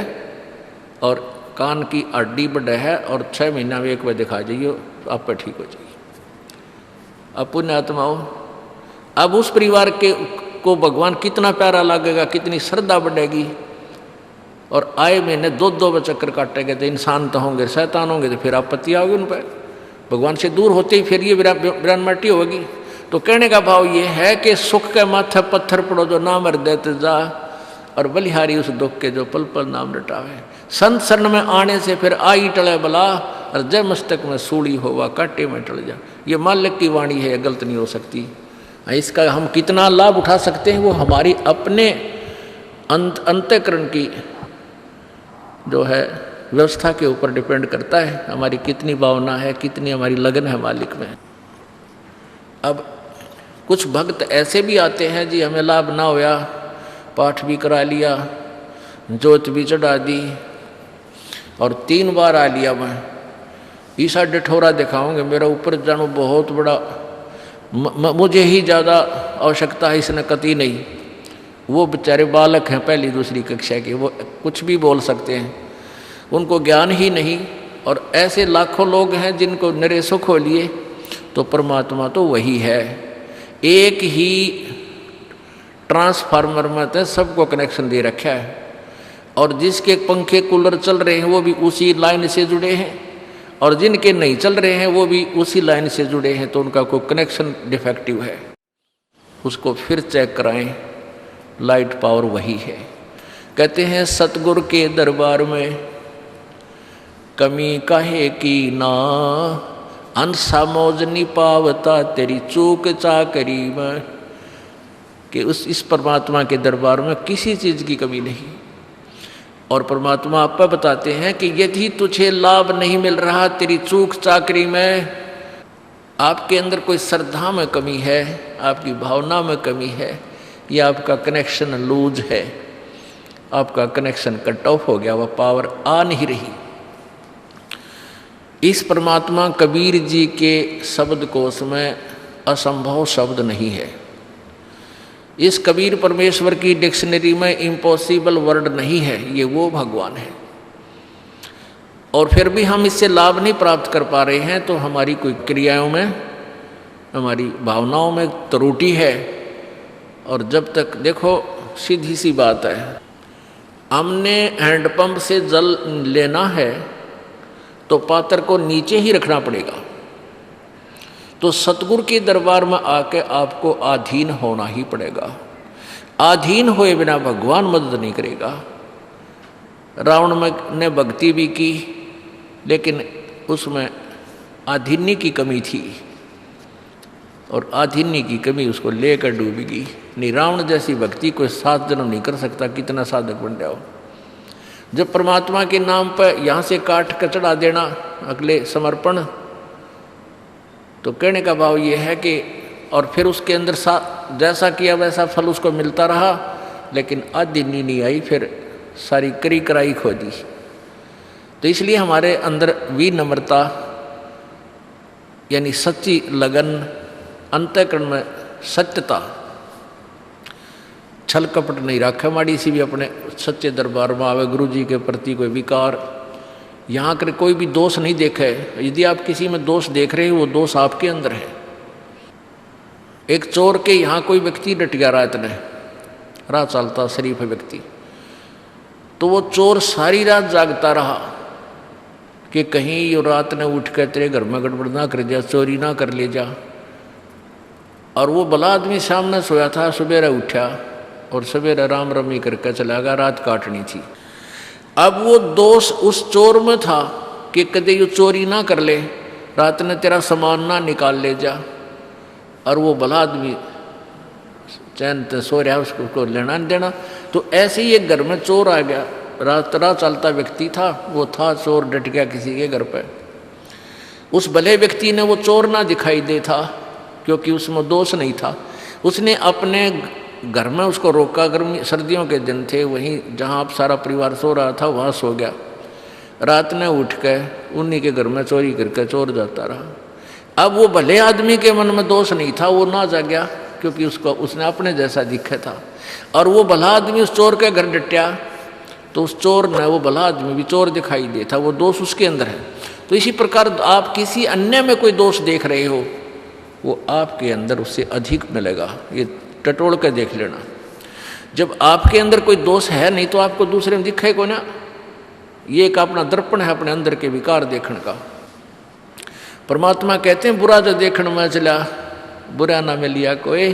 और कान की हड्डी बढ़े है, और 6 महीना में एक बार दिखा जाइए, आप पर ठीक हो जाइए। अब पुण्यात्माओं, अब उस परिवार के को भगवान कितना प्यारा लगेगा, कितनी श्रद्धा बढ़ेगी। और आए महीने 2-2 चक्कर काटेंगे तो इंसान तो होंगे, शैतान होंगे तो फिर आपत्ति आओगी उन पर। भगवान से दूर होते ही फिर ये विरानमाटी होगी। तो कहने का भाव ये है कि सुख के माथे पत्थर पड़ो जो नाम हृदय जा, और बलिहारी उस दुख के जो पल पल नाम रटावे। संत शरण में आने से फिर आई टले बला, और जय मस्तक में सूली होवा काटे में टल जा। ये मालिक की वाणी है, गलत नहीं हो सकती। इसका हम कितना लाभ उठा सकते हैं वो हमारी अपने अंतःकरण की जो है व्यवस्था के ऊपर डिपेंड करता है। हमारी कितनी भावना है, कितनी हमारी लगन है मालिक में। अब कुछ भक्त ऐसे भी आते हैं जी, हमें लाभ ना होया, पाठ भी करा लिया, जोत भी चढ़ा दी और 3 बार आ लिया, मैं ईसा डिठोरा दिखाऊंगे, मेरा ऊपर जानो बहुत बड़ा, मुझे ही ज़्यादा आवश्यकता है, इसने कती नहीं। वो बेचारे बालक हैं पहली दूसरी कक्षा के, वो कुछ भी बोल सकते हैं, उनको ज्ञान ही नहीं। और ऐसे लाखों लोग हैं जिनको निरे सुख हो लिए, तो परमात्मा तो वही है। एक ही ट्रांसफार्मर में तो सबको कनेक्शन दे रखा है, और जिसके पंखे कूलर चल रहे हैं वो भी उसी लाइन से जुड़े हैं, और जिनके नहीं चल रहे हैं वो भी उसी लाइन से जुड़े हैं। तो उनका कोई कनेक्शन डिफेक्टिव है, उसको फिर चेक कराएं, लाइट पावर वही है। कहते हैं सतगुरु के दरबार में कमी काहे की ना, अंसा मौज नहीं पावता तेरी चूक चाकरी में। कि इस परमात्मा के दरबार में किसी चीज़ की कमी नहीं। और परमात्मा आप बताते हैं कि यदि तुझे लाभ नहीं मिल रहा तेरी चूक चाकरी में, आपके अंदर कोई श्रद्धा में कमी है, आपकी भावना में कमी है, या आपका कनेक्शन लूज है, आपका कनेक्शन कट ऑफ हो गया, वह पावर आ नहीं रही। इस परमात्मा कबीर जी के शब्द कोश में असंभव शब्द नहीं है। इस कबीर परमेश्वर की डिक्शनरी में इम्पॉसिबल वर्ड नहीं है, ये वो भगवान है। और फिर भी हम इससे लाभ नहीं प्राप्त कर पा रहे हैं, तो हमारी कोई क्रियाओं में, हमारी भावनाओं में त्रुटि है। और जब तक देखो सीधी सी बात है, हमने हैंडपंप से जल लेना है तो पात्र को नीचे ही रखना पड़ेगा। तो सतगुरु के दरबार में आके आपको अधीन होना ही पड़ेगा। अधीन होए बिना भगवान मदद नहीं करेगा। रावण ने भक्ति भी की, लेकिन उसमें अधीन्य की कमी थी, और अधीन्य की कमी उसको लेकर डूबेगी। नहीं, रावण जैसी भक्ति कोई 7 जन्म नहीं कर सकता, कितना साधक बन जाओ। जब परमात्मा के नाम पर यहाँ से काट कर चढ़ा देना अगले समर्पण, तो कहने का भाव ये है कि और फिर उसके अंदर जैसा किया वैसा फल उसको मिलता रहा, लेकिन अधीन्य नहीं आई, फिर सारी करी कराई खो दी। तो इसलिए हमारे अंदर विनम्रता यानी सच्ची लगन, अंतःकरण में सत्यता, छल कपट नहीं रखे, माड़ी सी भी अपने सच्चे दरबार में आवे, गुरु जी के प्रति कोई विकार, यहाँ कर कोई भी दोष नहीं देखा है। यदि आप किसी में दोष देख रहे हैं, वो दोष आपके अंदर है। एक चोर के यहाँ कोई व्यक्ति डट गया रात में, रात चलता शरीफ व्यक्ति, तो वो चोर सारी रात जागता रहा कि कहीं ये रात ने उठ कर तेरे घर में गड़बड़ ना कर जा, चोरी ना कर ले जा। और वो भला आदमी सामने सोया था, सवेरे उठा और सवेरे राम रमी करके चला गया, रात काटनी थी। अब वो दोष उस चोर में था कि कदे ये चोरी ना कर ले, रात ने तेरा सामान ना निकाल ले जा। और वो भला आदमी चैन से सो रहा, उसको लेना नहीं देना। तो ऐसे ही एक घर में चोर आ गया, रात चलता व्यक्ति था, वो था चोर, डट गया किसी के घर पे। उस भले व्यक्ति ने वो चोर ना दिखाई दे था, क्योंकि उसमें दोष नहीं था। उसने अपने घर में उसको रोका, गर्मी सर्दियों के दिन थे, वहीं जहाँ आप सारा परिवार सो रहा था वहाँ सो गया। रात ने उठ कर उन्हीं के घर में चोरी करके चोर जाता रहा। अब वो भले आदमी के मन में दोष नहीं था, वो ना जा गया, क्योंकि उसने अपने जैसा दिखा था। और वो भला आदमी उस चोर के घर डटा, तो उस चोर ने वो भला आदमी भी चोर दिखाई देता, वो दोष उसके अंदर है। तो इसी प्रकार आप किसी अन्य में कोई दोष देख रहे हो, वो आपके अंदर उससे अधिक मिलेगा। ये टटोल के देख लेना। जब आपके अंदर कोई दोष है नहीं तो आपको दूसरे में दिखे को ना। ये एक अपना दर्पण है अपने अंदर के विकार देखने का। परमात्मा कहते हैं बुरा जो देखने में चला बुरा ना में लिया कोई,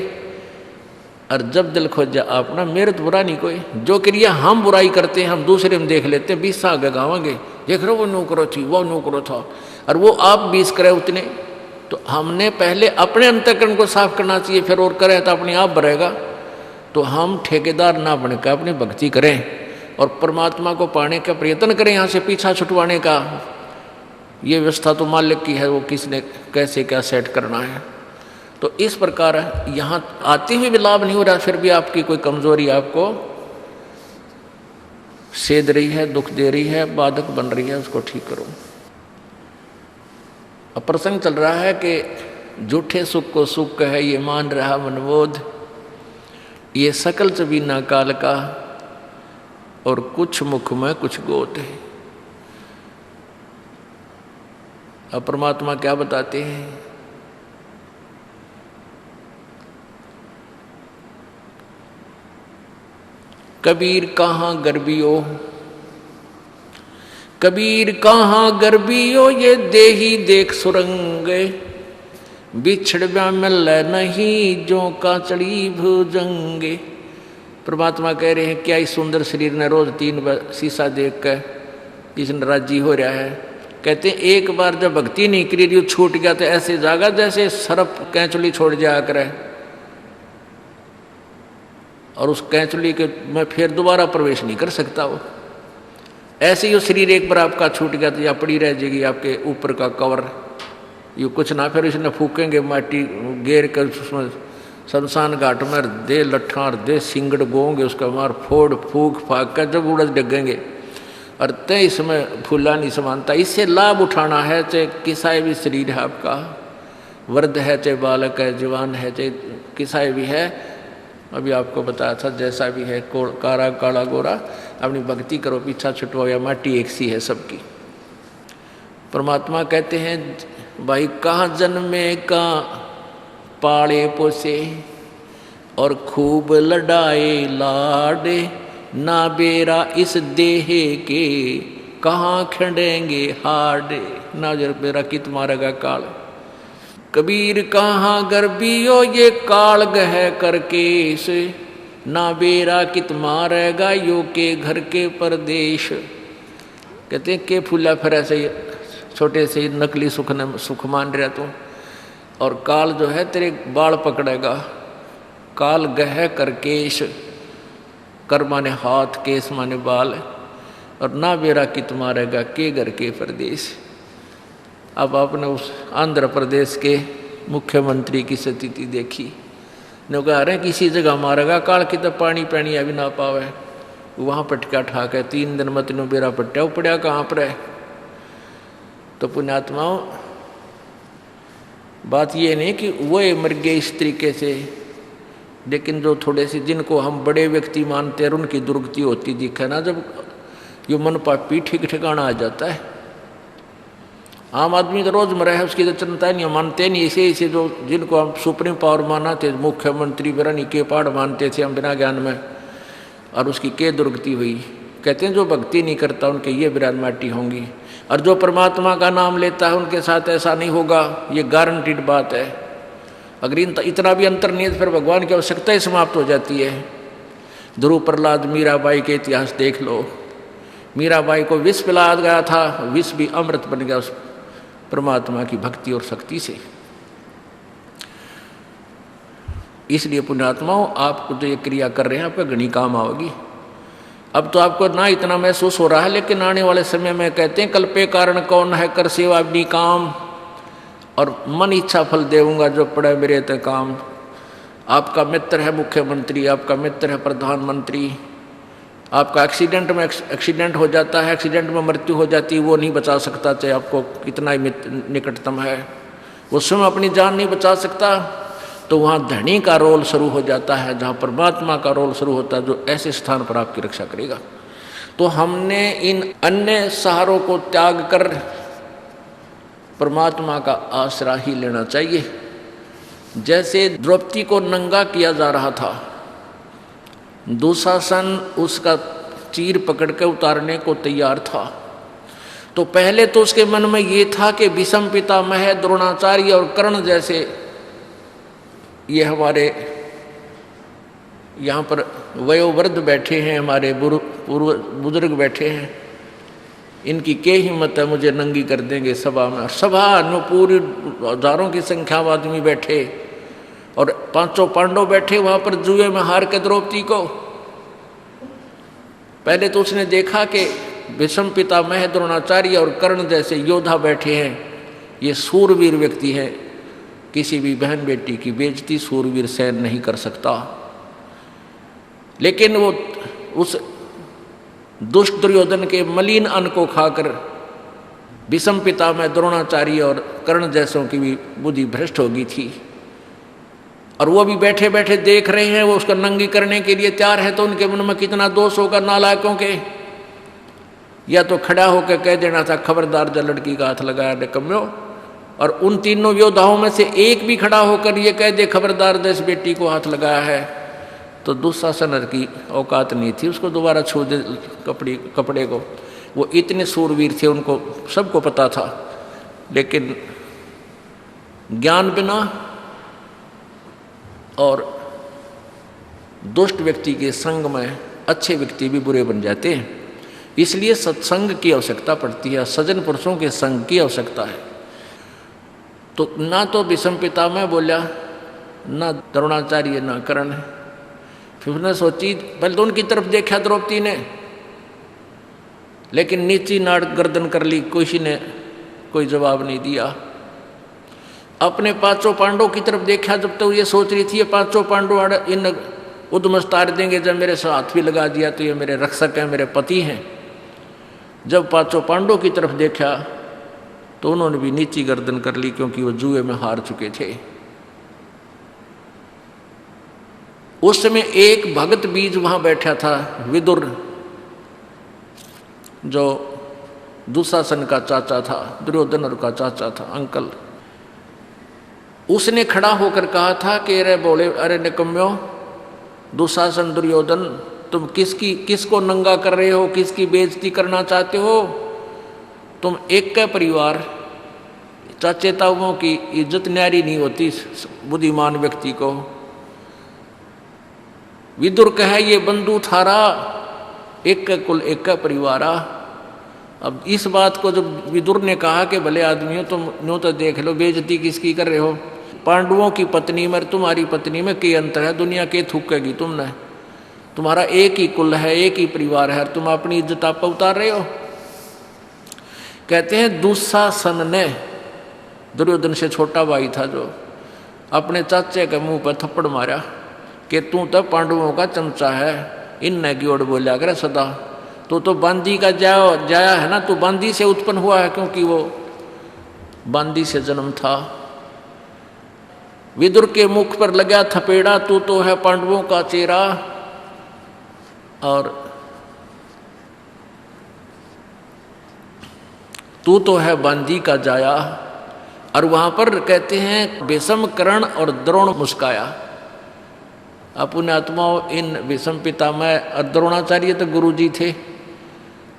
और जब दिल खोजा अपना मेरे तो बुरा नहीं कोई। जो क्रिया हम बुराई करते हैं हम दूसरे में देख लेते हैं, 20 आगे गावांगे देख रहे हो वो नो करो थी वो नो करो था, और वो आप 20 करे उतने। तो हमने पहले अपने अंतःकरण को साफ करना चाहिए, फिर और करें तो अपने आप बढ़ेगा। तो हम ठेकेदार ना बनकर अपनी भक्ति करें और परमात्मा को पाने का प्रयत्न करें, यहाँ से पीछा छुटवाने का। ये व्यवस्था तो मालिक की है, वो किसने कैसे क्या सेट करना है। तो इस प्रकार यहाँ आते हुए भी लाभ नहीं हो रहा, फिर भी आपकी कोई कमजोरी आपको सेध रही है, दुख दे रही है, बाधक बन रही है, उसको ठीक करो। अब प्रसंग चल रहा है कि झूठे सुख को सुख है ये मान रहा मनबोध, ये सकल चबीना काल का और कुछ मुख में कुछ गोद है। अब परमात्मा क्या बताते हैं, कबीर कहाँ गर्बियो, कबीर कहाँ गर्बियो ये देही देख सुरंगे, बिछड़ मिल नहीं जो का चढ़ी भुजंगे। परमात्मा कह रहे हैं क्या इस सुंदर शरीर ने रोज 3 बार शीशा देख कर इसने राजी हो रहा है। कहते हैं एक बार जब भक्ति नहीं करी छूट गया तो ऐसे जागा जैसे सरप कैंचुली छोड़ जाया करे, और उस कैंचुली के में फिर दोबारा प्रवेश नहीं कर सकता वो। ऐसे ही वो शरीर एक बार आपका छूट गया तो या पड़ी रह जाएगी आपके ऊपर का कवर, ये कुछ ना फिर इसने फूकेंगे माटी घेर कर उसमें शमशान घाट में दे लट्ठा और दे सिंगड़ गोंगे उसका मार फोड़ फूक फाक कर जब उड़द डगेंगे, और तय इसमें फूला नहीं समानता। इससे लाभ उठाना है, चाहे किसाए भी शरीर है आपका, वृद्ध है चाहे बालक है, जवान है चाहे किसाए भी है, अभी आपको बताया था जैसा भी है कारा काला गोरा, अपनी भक्ति करो पीछा छुटवाओ या माटी एक सी है सबकी। परमात्मा कहते हैं भाई कहाँ जन्मे का पाले पोसे और खूब लड़ाए लाडे, ना बेरा इस देह के कहाँ खंडेंगे हाडे, ना जर बेरा कित मारेगा काल। कबीर कहाँ गर्बियो ये काल गह करके से, ना बेरा कित मारेगा यो के घर के परदेश। कहते हैं के फूला फिर ऐसे छोटे से नकली सुख मान रहा तू, और काल जो है तेरे बाल पकड़ेगा। काल गह कर केश, कर माने हाथ, केस माने बाल, और ना बेरा कित मारेगा के घर के परदेश। अब आपने उस आंध्र प्रदेश के मुख्यमंत्री की स्थिति देखी, ने कहा रहे किसी जगह मारेगा काल की तो पानी पैनी अभी ना पावे, वहाँ पटका ठाक है 3 दिन मत नो बेरा पट्टा पड़ा कहाँ पर है। तो पुण्यात्माओं बात ये नहीं कि वो मर गए इस तरीके से, लेकिन जो थोड़े से जिनको हम बड़े व्यक्ति मानते हैं उनकी दुर्गति होती दिखे ना, जब यो मन पापी ठीक ठिकाना आ जाता है। आम आदमी तो रोज मरा है, उसकी तो चिंता नहीं, मानते नहीं। इसे जो जिनको हम सुप्रीम पावर माना थे, मुख्यमंत्री बिरानी के पाड़ मानते थे हम बिना ज्ञान में, और उसकी के दुर्गति हुई। कहते हैं जो भक्ति नहीं करता उनके ये विराट माटी होंगी, और जो परमात्मा का नाम लेता है उनके साथ ऐसा नहीं होगा, ये गारंटीड बात है। अगर इतना भी अंतर नहीं है तो फिर भगवान की आवश्यकता ही समाप्त हो जाती है। ध्रुव प्रहलाद मीराबाई के इतिहास देख लो, मीराबाई को विष पिलाया गया था, विष भी अमृत बन गया उस परमात्मा की भक्ति और शक्ति से। इसलिए पुण्यात्माओं आपको जो ये क्रिया कर रहे हैं आपका घनी काम आओगी। अब तो आपको ना इतना महसूस हो रहा है, लेकिन आने वाले समय में कहते हैं कल्पे कारण कौन है कर सेवा अपनी काम, और मन इच्छा फल देऊंगा जो पड़े मेरे ते काम। आपका मित्र है मुख्यमंत्री, आपका मित्र है प्रधानमंत्री, आपका एक्सीडेंट हो जाता है, एक्सीडेंट में मृत्यु हो जाती है, वो नहीं बचा सकता चाहे आपको कितना ही निकटतम है, वो स्वयं अपनी जान नहीं बचा सकता। तो वहाँ धनी का रोल शुरू हो जाता है, जहाँ परमात्मा का रोल शुरू होता है, जो ऐसे स्थान पर आपकी रक्षा करेगा। तो हमने इन अन्य सहारों को त्याग कर परमात्मा का आसरा ही लेना चाहिए। जैसे द्रौपदी को नंगा किया जा रहा था, दुशासन उसका चीर पकड़ के उतारने को तैयार था। तो पहले तो उसके मन में ये था कि भीष्म पितामह, द्रोणाचार्य और कर्ण जैसे ये हमारे यहाँ पर वयोवृद्ध बैठे हैं, हमारे बुजुर्ग बैठे हैं, इनकी क्या हिम्मत है मुझे नंगी कर देंगे सभा में। सभा नो पूरी हजारों की संख्या में आदमी बैठे और पांचों पांडव बैठे वहां पर जुए में हार के द्रौपदी को। पहले तो उसने देखा कि भीष्म पितामह, द्रोणाचार्य और कर्ण जैसे योद्धा बैठे हैं, ये सूरवीर व्यक्ति हैं, किसी भी बहन बेटी की बेइज्जती सूरवीर सहन नहीं कर सकता। लेकिन वो उस दुष्ट दुर्योधन के मलिन अन्न को खाकर भीष्म पितामह, द्रोणाचार्य और कर्ण जैसों की भी बुद्धि भ्रष्ट हो गई थी, और वो भी बैठे बैठे देख रहे हैं, वो उसको नंगी करने के लिए तैयार है। तो उनके मन में कितना दोष होगा नालायकों के। या तो खड़ा होकर कह देना था, खबरदार जब लड़की का हाथ लगाया निकम्यो, और उन तीनों योद्धाओं में से एक भी खड़ा होकर ये कह दे, खबरदार देश बेटी को हाथ लगाया है, तो दुशासन की औकात नहीं थी उसको दोबारा छू दे कपड़े को। वो इतने सूरवीर थे, उनको सबको पता था। लेकिन ज्ञान बिना और दुष्ट व्यक्ति के संग में अच्छे व्यक्ति भी बुरे बन जाते हैं। इसलिए सत्संग की आवश्यकता पड़ती है, सज्जन पुरुषों के संग की आवश्यकता है। तो ना तो भीष्म पितामह बोला, ना द्रोणाचार्य, ना कर्ण। फिर उसने सोची, पहले तो उनकी तरफ देखा द्रौपदी ने, लेकिन नीची नाड़ गर्दन कर ली, किसी ने कोई जवाब नहीं दिया। अपने पांचों पांडवों की तरफ देखा, जब तक तो ये सोच रही थी ये पांचों पांडव इन उद्मस्तार देंगे, जब मेरे साथ भी लगा दिया तो ये मेरे रक्षक हैं, मेरे पति हैं। जब पांचों पांडवों की तरफ देखा तो उन्होंने भी नीची गर्दन कर ली, क्योंकि वो जुए में हार चुके थे। उस समय एक भगत बीज वहां बैठा था, विदुर, जो दुशासन का चाचा था, दुर्योधन का चाचा था, अंकल। उसने खड़ा होकर कहा था कि अरे बोले, अरे निकम्यो, दुशासन, दुर्योधन, तुम किसको नंगा कर रहे हो, किसकी बेइज्जती करना चाहते हो? तुम एक का परिवार, चाचे ताऊओं की इज्जत न्यारी नहीं होती बुद्धिमान व्यक्ति को। विदुर कहे, ये बंधु थारा, एक का कुल एक का परिवारा। अब इस बात को जब विदुर ने कहा कि भले आदमियों, तुम नो तो देख लो बेइज्जती किसकी कर रहे हो, पांडवों की पत्नी में तुम्हारी पत्नी में क्या अंतर है, दुनिया के थूकेगी तुमने, तुम्हारा एक ही कुल है, एक ही परिवार है, तुम अपनी इज्जत आप उतार रहे हो। कहते हैं दुशासन ने, दुर्योधन से छोटा भाई था, जो अपने चाचे के मुंह पर थप्पड़ मारा कि तू तो पांडवों का चमचा है। इन की ओर बोला करे सदा, तो बांदी का जाया है ना, तू बांदी से उत्पन्न हुआ है, क्योंकि वो बांदी से जन्म था। विदुर के मुख पर लगा थपेड़ा, तू तो है पांडवों का चेहरा, और तू तो है बांदी का जाया। और वहां पर कहते हैं भीष्म, कर्ण और द्रोण मुस्काया। अपने आत्माओं, इन भीष्म पितामह और द्रोणाचार्य तो गुरु जी थे,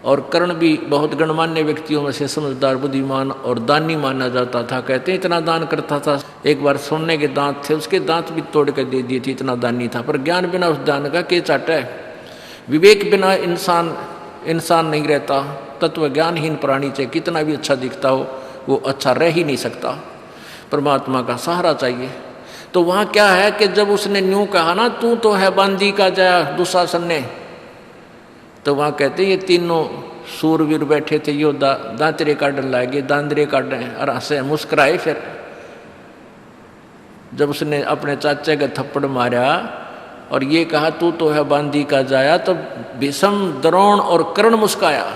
और कर्ण भी बहुत गणमान्य व्यक्तियों में से समझदार, बुद्धिमान और दानी माना जाता था। कहते हैं इतना दान करता था, एक बार सोने के दांत थे, उसके दांत भी तोड़ कर दे दिए थे, इतना दानी था। पर ज्ञान बिना उस दान का के चाटा है। विवेक बिना इंसान नहीं रहता। तत्व ज्ञानहीन प्राणी चाहे कितना भी अच्छा दिखता हो, वो अच्छा रह ही नहीं सकता। परमात्मा का सहारा चाहिए। तो वहाँ क्या है कि जब उसने न्यू कहा ना, तू तो है बांदी का जाया, दुशासन ने, तो वहाँ कहते ये तीनों सूरवीर बैठे थे योद्धा, दांतरे काटने लगे, दांतरे काटने, और हंसे मुस्कुराए। फिर जब उसने अपने चाचे का थप्पड़ मारा और ये कहा तू तो है बांदी का जाया, तब भीष्म, द्रोण और कर्ण मुस्काया।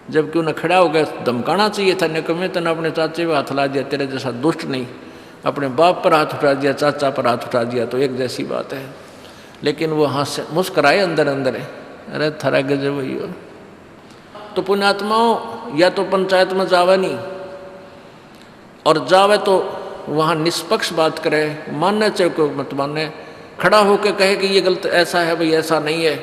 जबकि उन्हें खड़ा हो गया, धमकाना चाहिए था, निकम्मे तने अपने चाचे पर हाथ ला दिया, तेरे जैसा दुष्ट नहीं। अपने बाप पर हाथ उठा दिया, चाचा पर हाथ उठा दिया, तो एक जैसी बात है। लेकिन वो हंस मुस्कुराए अंदर अंदर, अरे थरा गजब वही हो। तो पुण्यात्माओं, या तो पंचायत में जावे नहीं, और जावे तो वहाँ निष्पक्ष बात करे, मानना चाहे कोई मत मानने, खड़ा होकर कहे कि ये गलत ऐसा है भाई ऐसा नहीं है,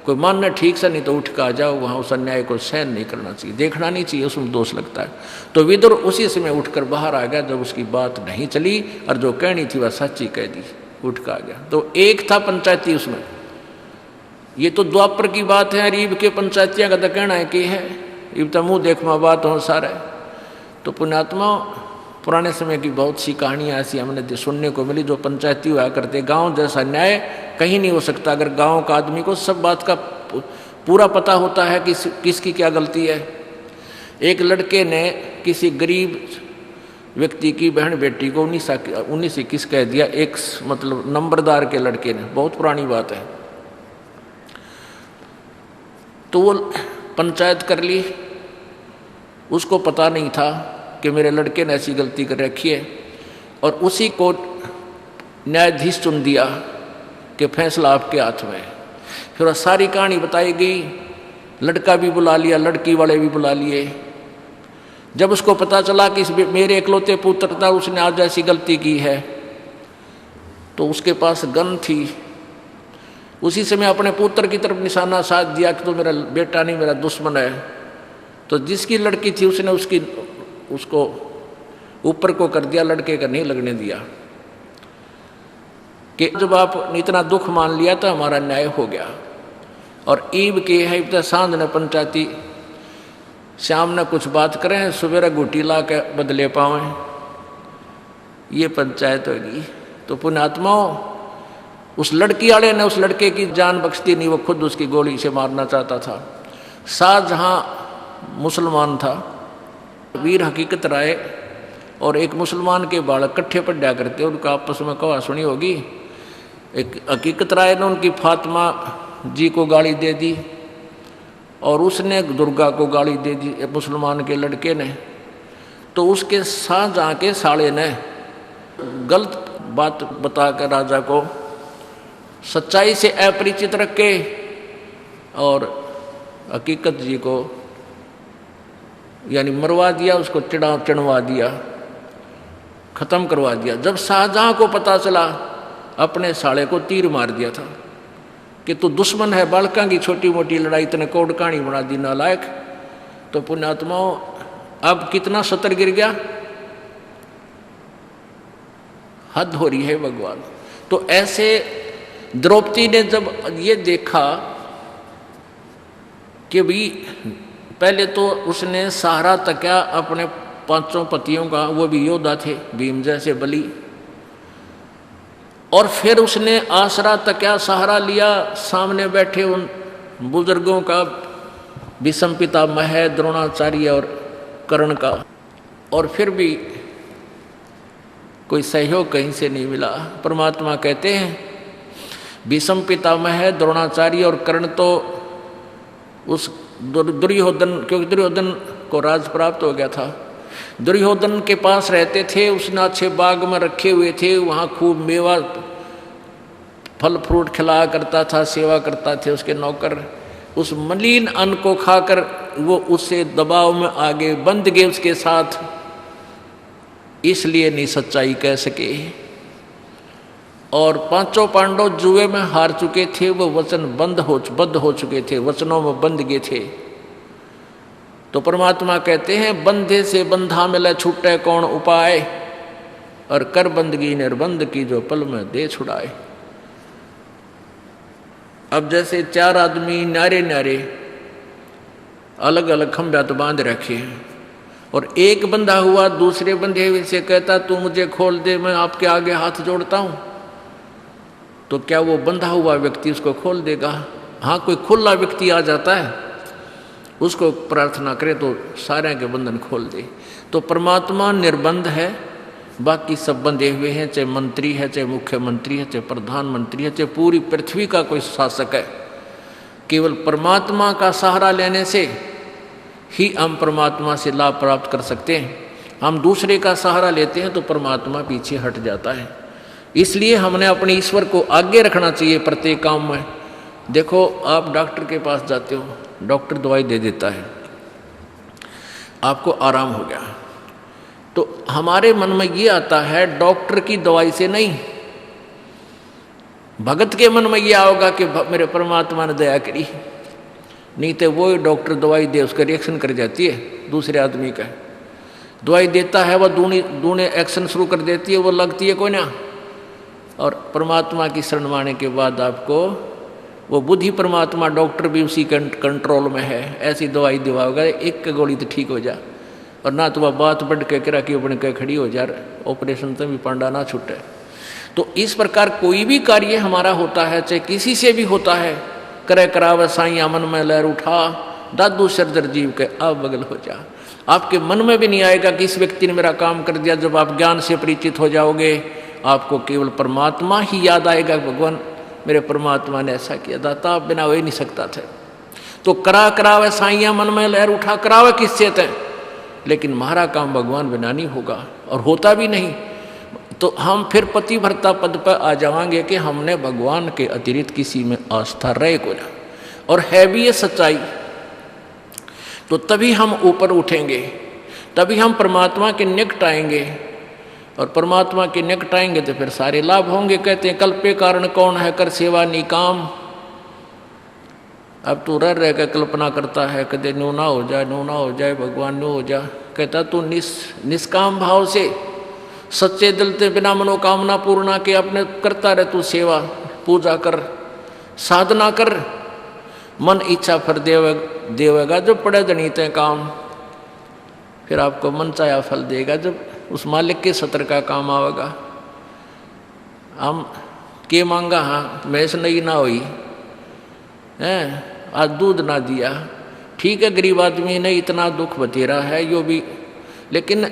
कोई मानना ठीक से, नहीं तो उठ कर आ जाओ। वहाँ उस अन्याय को सहन नहीं करना चाहिए, देखना नहीं चाहिए, उसमें दोष लगता है। तो विदुर उसी समय उठकर बाहर आ गया जब उसकी बात नहीं चली और जो कहनी थी वह सच्ची कह दी, उठ कर आ गया। तो एक था पंचायती उसमें, ये तो द्वापर की बात है, रीब के पंचायतियाँ का तो कहना है कि है इब तो मुँह देखमा बात हो सारा। तो पुण्यात्मा पुराने समय की बहुत सी कहानियाँ ऐसी हमने सुनने को मिली, जो पंचायती हुआ करते। गांव जैसा न्याय कहीं नहीं हो सकता अगर गांव का आदमी को सब बात का पूरा पता होता है कि किसकी क्या गलती है। एक लड़के ने किसी गरीब व्यक्ति की बहन बेटी को 19-21 कह दिया, एक मतलब नंबरदार के लड़के ने, बहुत पुरानी बात है। तो वो पंचायत कर ली, उसको पता नहीं था कि मेरे लड़के ने ऐसी गलती कर रखी है, और उसी को न्यायाधीश चुन दिया कि फैसला आपके हाथ में है। फिर सारी कहानी बताई गई, लड़का भी बुला लिया, लड़की वाले भी बुला लिए। जब उसको पता चला कि मेरे इकलौते पुत्र था, उसने आज ऐसी गलती की है, तो उसके पास गन थी। उसी समय अपने पुत्र की तरफ निशाना साध दिया कि तो मेरा बेटा नहीं, मेरा दुश्मन है। तो जिसकी लड़की थी उसने उसको ऊपर को कर दिया, लड़के का नहीं लगने दिया, कि जब आपने इतना दुख मान लिया तो हमारा न्याय हो गया। और ईब के है इब सांझ ने पंचायती शाम ने कुछ बात करें, सवेरा गुटी ला के बदले पावें, ये पंचायत होगी। तो पुण्यात्माओं, उस लड़की वाले ने उस लड़के की जान बख्शती नहीं, वो खुद उसकी गोली से मारना चाहता था। शाहजहां मुसलमान था, वीर हकीकत राय और एक मुसलमान के बालक इकट्ठे पढ़ा करते, उनका आपस में कहा सुनी होगी। एक हकीकत राय ने उनकी फातिमा जी को गाली दे दी, और उसने दुर्गा को गाली दे दी मुसलमान के लड़के ने। तो उसके शाहजहां के साले ने गलत बात बता कर राजा को सच्चाई से अपरिचित रख के और हकीकत जी को यानी मरवा दिया, उसको चिढ़वा दिया, खत्म करवा दिया। जब शाहजहां को पता चला, अपने साले को तीर मार दिया था कि तू दुश्मन है, बालका की छोटी मोटी लड़ाई इतने कोड कहानी बना दी नालायक। तो पुण्यात्माओं, अब कितना सतर गिर गया, हद हो रही है भगवान। तो ऐसे द्रौपदी ने जब ये देखा कि भी पहले तो उसने सहारा तकिया अपने 5 पतियों का, वो भी योद्धा थे भीम जैसे बलि, और फिर उसने आसरा तकिया सहारा लिया सामने बैठे उन बुजुर्गों का, भीष्म पितामह, द्रोणाचार्य और कर्ण का, और फिर भी कोई सहयोग कहीं से नहीं मिला। परमात्मा कहते हैं भीष्म पितामह, द्रोणाचार्य और कर्ण तो उस दुर्योधन, क्योंकि दुर्योधन को राज प्राप्त हो गया था, दुर्योधन के पास रहते थे, उसने अच्छे बाग में रखे हुए थे, वहाँ खूब मेवा फल फ्रूट खिलाया करता था, सेवा करता थे उसके नौकर। उस मलिन अन्न को खाकर वो उससे दबाव में आगे बंध गए उसके साथ, इसलिए नहीं सच्चाई कह सके। और 5 पांडव जुए में हार चुके थे, वो वचन बद्ध हो चुके थे, वचनों में बंध गए थे। तो परमात्मा कहते हैं बंधे से बंधा मिले छूटे कौन उपाय, और कर बंदगी निर्बंध की जो पल में दे छुड़ाए। अब जैसे 4 आदमी न्यारे न्यारे अलग अलग खंभा तो बांध रखे हैं, और एक बंधा हुआ दूसरे बंधे हुए से कहता तू मुझे खोल दे, मैं आपके आगे हाथ जोड़ता हूं, तो क्या वो बंधा हुआ व्यक्ति उसको खोल देगा? हाँ, कोई खुला व्यक्ति आ जाता है, उसको प्रार्थना करे तो सारे के बंधन खोल दे। तो परमात्मा निर्बंध है, बाकी सब बंधे हुए हैं, चाहे मंत्री है, चाहे मुख्यमंत्री है, चाहे प्रधानमंत्री है, चाहे पूरी पृथ्वी का कोई शासक है। केवल परमात्मा का सहारा लेने से ही हम परमात्मा से लाभ प्राप्त कर सकते हैं। हम दूसरे का सहारा लेते हैं तो परमात्मा पीछे हट जाता है। इसलिए हमने अपने ईश्वर को आगे रखना चाहिए प्रत्येक काम में। देखो, आप डॉक्टर के पास जाते हो, डॉक्टर दवाई दे देता है, आपको आराम हो गया, तो हमारे मन में ये आता है डॉक्टर की दवाई से नहीं, भगत के मन में ये आओगा कि मेरे परमात्मा ने दया करी, नहीं तो वो डॉक्टर दवाई दे उसका रिएक्शन कर जाती है दूसरे आदमी का। दवाई देता है वह दूने एक्शन शुरू कर देती है, वो लगती है कोई ना। और परमात्मा की शरण माने के बाद आपको वो बुद्धि परमात्मा डॉक्टर भी उसी कंट्रोल में है, ऐसी दवाई दिवाओगा एक गोली तो ठीक हो जा, और ना तो वह बात बढ़ के करा कि अपने कह खड़ी हो जा, ऑपरेशन तो भी पांडा ना छूटे। तो इस प्रकार कोई भी कार्य हमारा होता है, चाहे किसी से भी होता है, करे करावे साइया मन में लहर उठा, दादू सरदर जीव के अब बगल हो जा। आपके मन में भी नहीं आएगा कि इस व्यक्ति ने मेरा काम कर दिया। जब आप ज्ञान से परिचित हो जाओगे आपको केवल परमात्मा ही याद आएगा, भगवान मेरे परमात्मा ने ऐसा किया, दाता आप बिना हो ही नहीं सकता थे। तो करावे साइया मन में लहर उठा, करावे किससे थे, लेकिन हमारा काम भगवान बिना नहीं होगा और होता भी नहीं। तो हम फिर पतिव्रता पद पर आ जाएंगे कि हमने भगवान के अतिरिक्त किसी में आस्था रहे को ना, और है भी ये सच्चाई। तो तभी हम ऊपर उठेंगे, तभी हम परमात्मा के निकट आएंगे, और परमात्मा के निकट आएंगे तो फिर सारे लाभ होंगे। कहते हैं कल्पे कारण कौन है, कर सेवा निकाम। अब तू रह कर कल्पना करता है, कदे न्यू ना हो जाए, न्यू ना हो जाए, भगवान न्यू हो जाए। कहता तू निष्काम भाव से सच्चे दिल से बिना मनोकामना पूर्णा के अपने करता रहे, तू सेवा पूजा कर, साधना कर, मन इच्छा फल देवेगा। जब पड़े जनित काम फिर आपको मन चाया फल देगा, जब उस मालिक के सत्र का काम आवेगा। हम के मांगा, हाँ भैंस नहीं ना हुई है, आज दूध ना दिया, ठीक है गरीब आदमी ने इतना दुख बतेरा है यो भी, लेकिन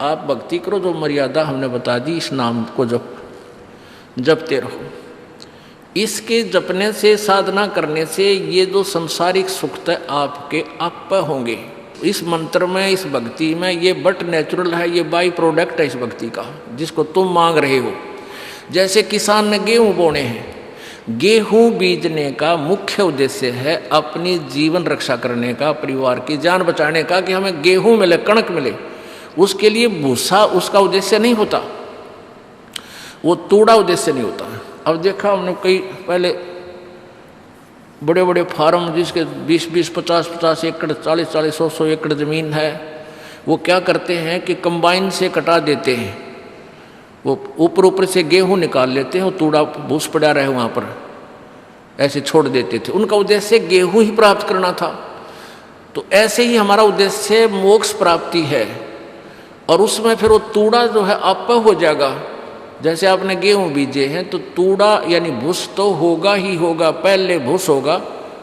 आप भक्ति करो जो मर्यादा हमने बता दी, इस नाम को जपते रहो। इसके जपने से, साधना करने से ये जो संसारिक सुख है आपके आप होंगे। इस मंत्र में, इस भक्ति में ये बट नेचुरल है, ये बाई प्रोडक्ट है इस भक्ति का, जिसको तुम मांग रहे हो। जैसे किसान ने गेहूं बोने हैं, गेहूं बीजने का मुख्य उद्देश्य है अपनी जीवन रक्षा करने का, परिवार की जान बचाने का, कि हमें गेहूं मिले, कणक मिले। उसके लिए भूसा उसका उद्देश्य नहीं होता, वो तूड़ा उद्देश्य नहीं होता। अब देखा हमने कई पहले बड़े बड़े फार्म जिसके 20-20, 50-50 एकड़, 40-40, 100-100 एकड़ ज़मीन है, वो क्या करते हैं कि कंबाइन से कटा देते हैं, वो ऊपर से गेहूं निकाल लेते हैं, वो तूड़ा भूस पड़ा रहे वहाँ पर ऐसे छोड़ देते थे। उनका उद्देश्य गेहूं ही प्राप्त करना था। तो ऐसे ही हमारा उद्देश्य मोक्ष प्राप्ति है, और उसमें फिर वो तूड़ा जो है आप हो जाएगा। जैसे आपने गेहूं बीजे हैं तो तूड़ा यानी भूस तो होगा ही होगा, पहले भूस होगा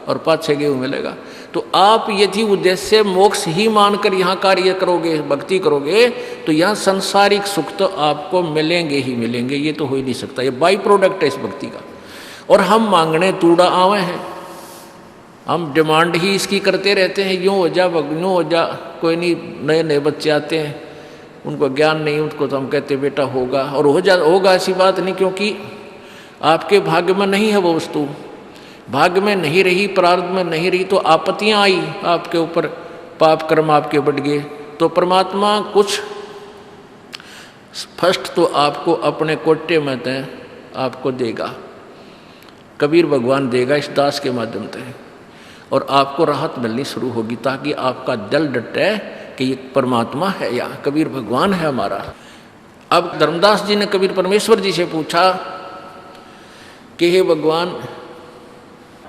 और पाछे गेहूं मिलेगा। तो आप यदि उद्देश्य मोक्ष ही मानकर यहाँ कार्य करोगे, भक्ति करोगे, तो यहाँ संसारिक सुख तो आपको मिलेंगे ही मिलेंगे, ये तो हो ही नहीं सकता, ये बाई प्रोडक्ट है इस भक्ति का। और हम मांगने तूड़ा आवे हैं, हम डिमांड ही इसकी करते रहते हैं, यूँ हो जा, यूँ हो जा। कोई नहीं, नए नए बच्चे आते हैं, उनको ज्ञान नहीं, उनको तो हम कहते बेटा होगा, और होगा ऐसी बात नहीं, क्योंकि आपके भाग्य में नहीं है वो वस्तु। भाग्य में नहीं रही, प्रारब्ध में नहीं रही, तो आपत्तियां आई आपके ऊपर, पाप कर्म आपके बढ़ गए, तो परमात्मा कुछ फर्स्ट तो आपको अपने कोटे में तय आपको देगा, कबीर भगवान देगा इस दास के माध्यम से, और आपको राहत मिलनी शुरू होगी, ताकि आपका दिल डटे कि ये परमात्मा है या कबीर भगवान है हमारा। अब धर्मदास जी ने कबीर परमेश्वर जी से पूछा कि हे भगवान,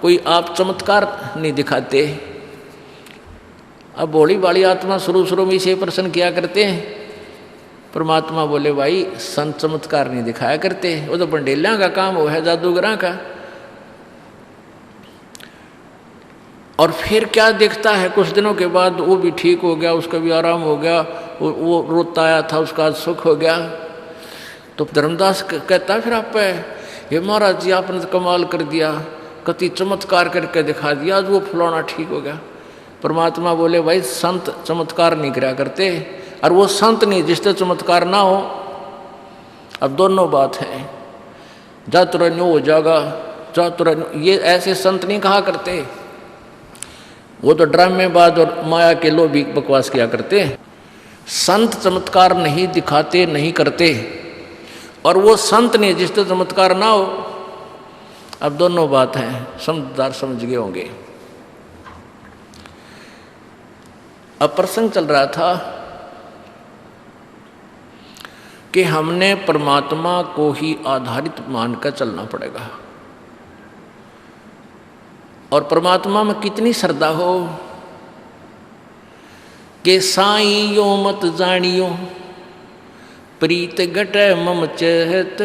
कोई आप चमत्कार नहीं दिखाते? अब भोली भाली आत्मा शुरू में इसे प्रश्न किया करते हैं। परमात्मा बोले भाई संत चमत्कार नहीं दिखाया करते, वो तो बंडेलिया का काम वो है, जादूगरा का। और फिर क्या देखता है, कुछ दिनों के बाद वो भी ठीक हो गया, उसका भी आराम हो गया, वो रोता आया था उसका सुख हो गया। तो धर्मदास कहता है फिर आप, ये महाराज जी आपने तो कमाल कर दिया, कति चमत्कार करके दिखा दिया, आज वो फलाना ठीक हो गया। परमात्मा बोले भाई संत चमत्कार नहीं करा करते, और वो संत नहीं जिससे चमत्कार ना हो। अब दोनों बात है, जातुरन्यो हो जाएगा, जातुरन्यो, ये ऐसे संत नहीं कहा करते, वो तो ड्रामेबाज और माया के लोभी बकवास किया करते हैं। संत चमत्कार नहीं दिखाते, नहीं करते, और वो संत ने जिस तो चमत्कार ना हो। अब दोनों बात हैं, समझदार समझ गए होंगे। अब प्रसंग चल रहा था कि हमने परमात्मा को ही आधारित मानकर चलना पड़ेगा, और परमात्मा में कितनी श्रद्धा हो कि साईं यो मत जानियो प्रीत घटे मम चहत,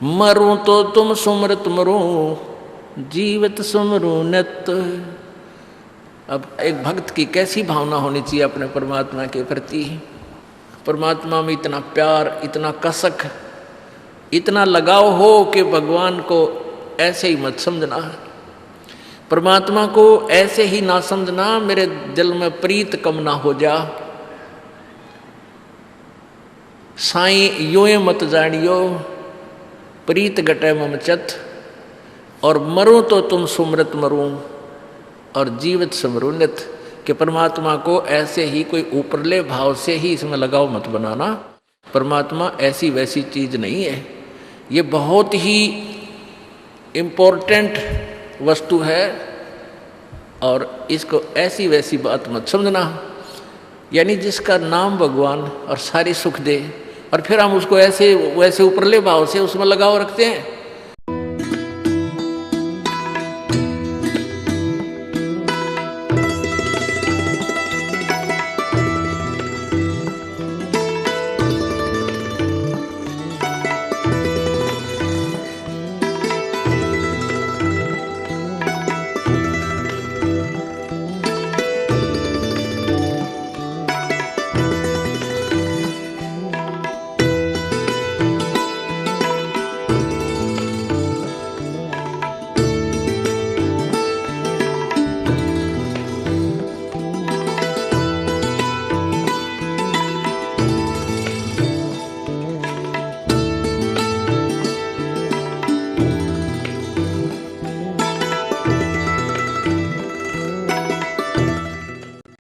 मरूं तो तुम सुमरत मरूं जीवत सुमरू नत। अब एक भक्त की कैसी भावना होनी चाहिए अपने परमात्मा के प्रति। परमात्मा में इतना प्यार, इतना कसक, इतना लगाव हो कि भगवान को ऐसे ही मत समझना, परमात्मा को ऐसे ही ना समझना, मेरे दिल में प्रीत कम ना हो जा। साईं यों मत जानियो प्रीत घटे मम चत, और मरूं तो तुम सुमरत मरूं और जीवित समरूनित। कि परमात्मा को ऐसे ही कोई ऊपरले भाव से ही इसमें लगाव मत बनाना। परमात्मा ऐसी वैसी चीज नहीं है, ये बहुत ही इम्पोर्टेंट वस्तु है, और इसको ऐसी वैसी बात मत समझना। यानी जिसका नाम भगवान और सारी सुख दे, और फिर हम उसको ऐसे वैसे ऊपरले भाव से उसमें लगाव रखते हैं।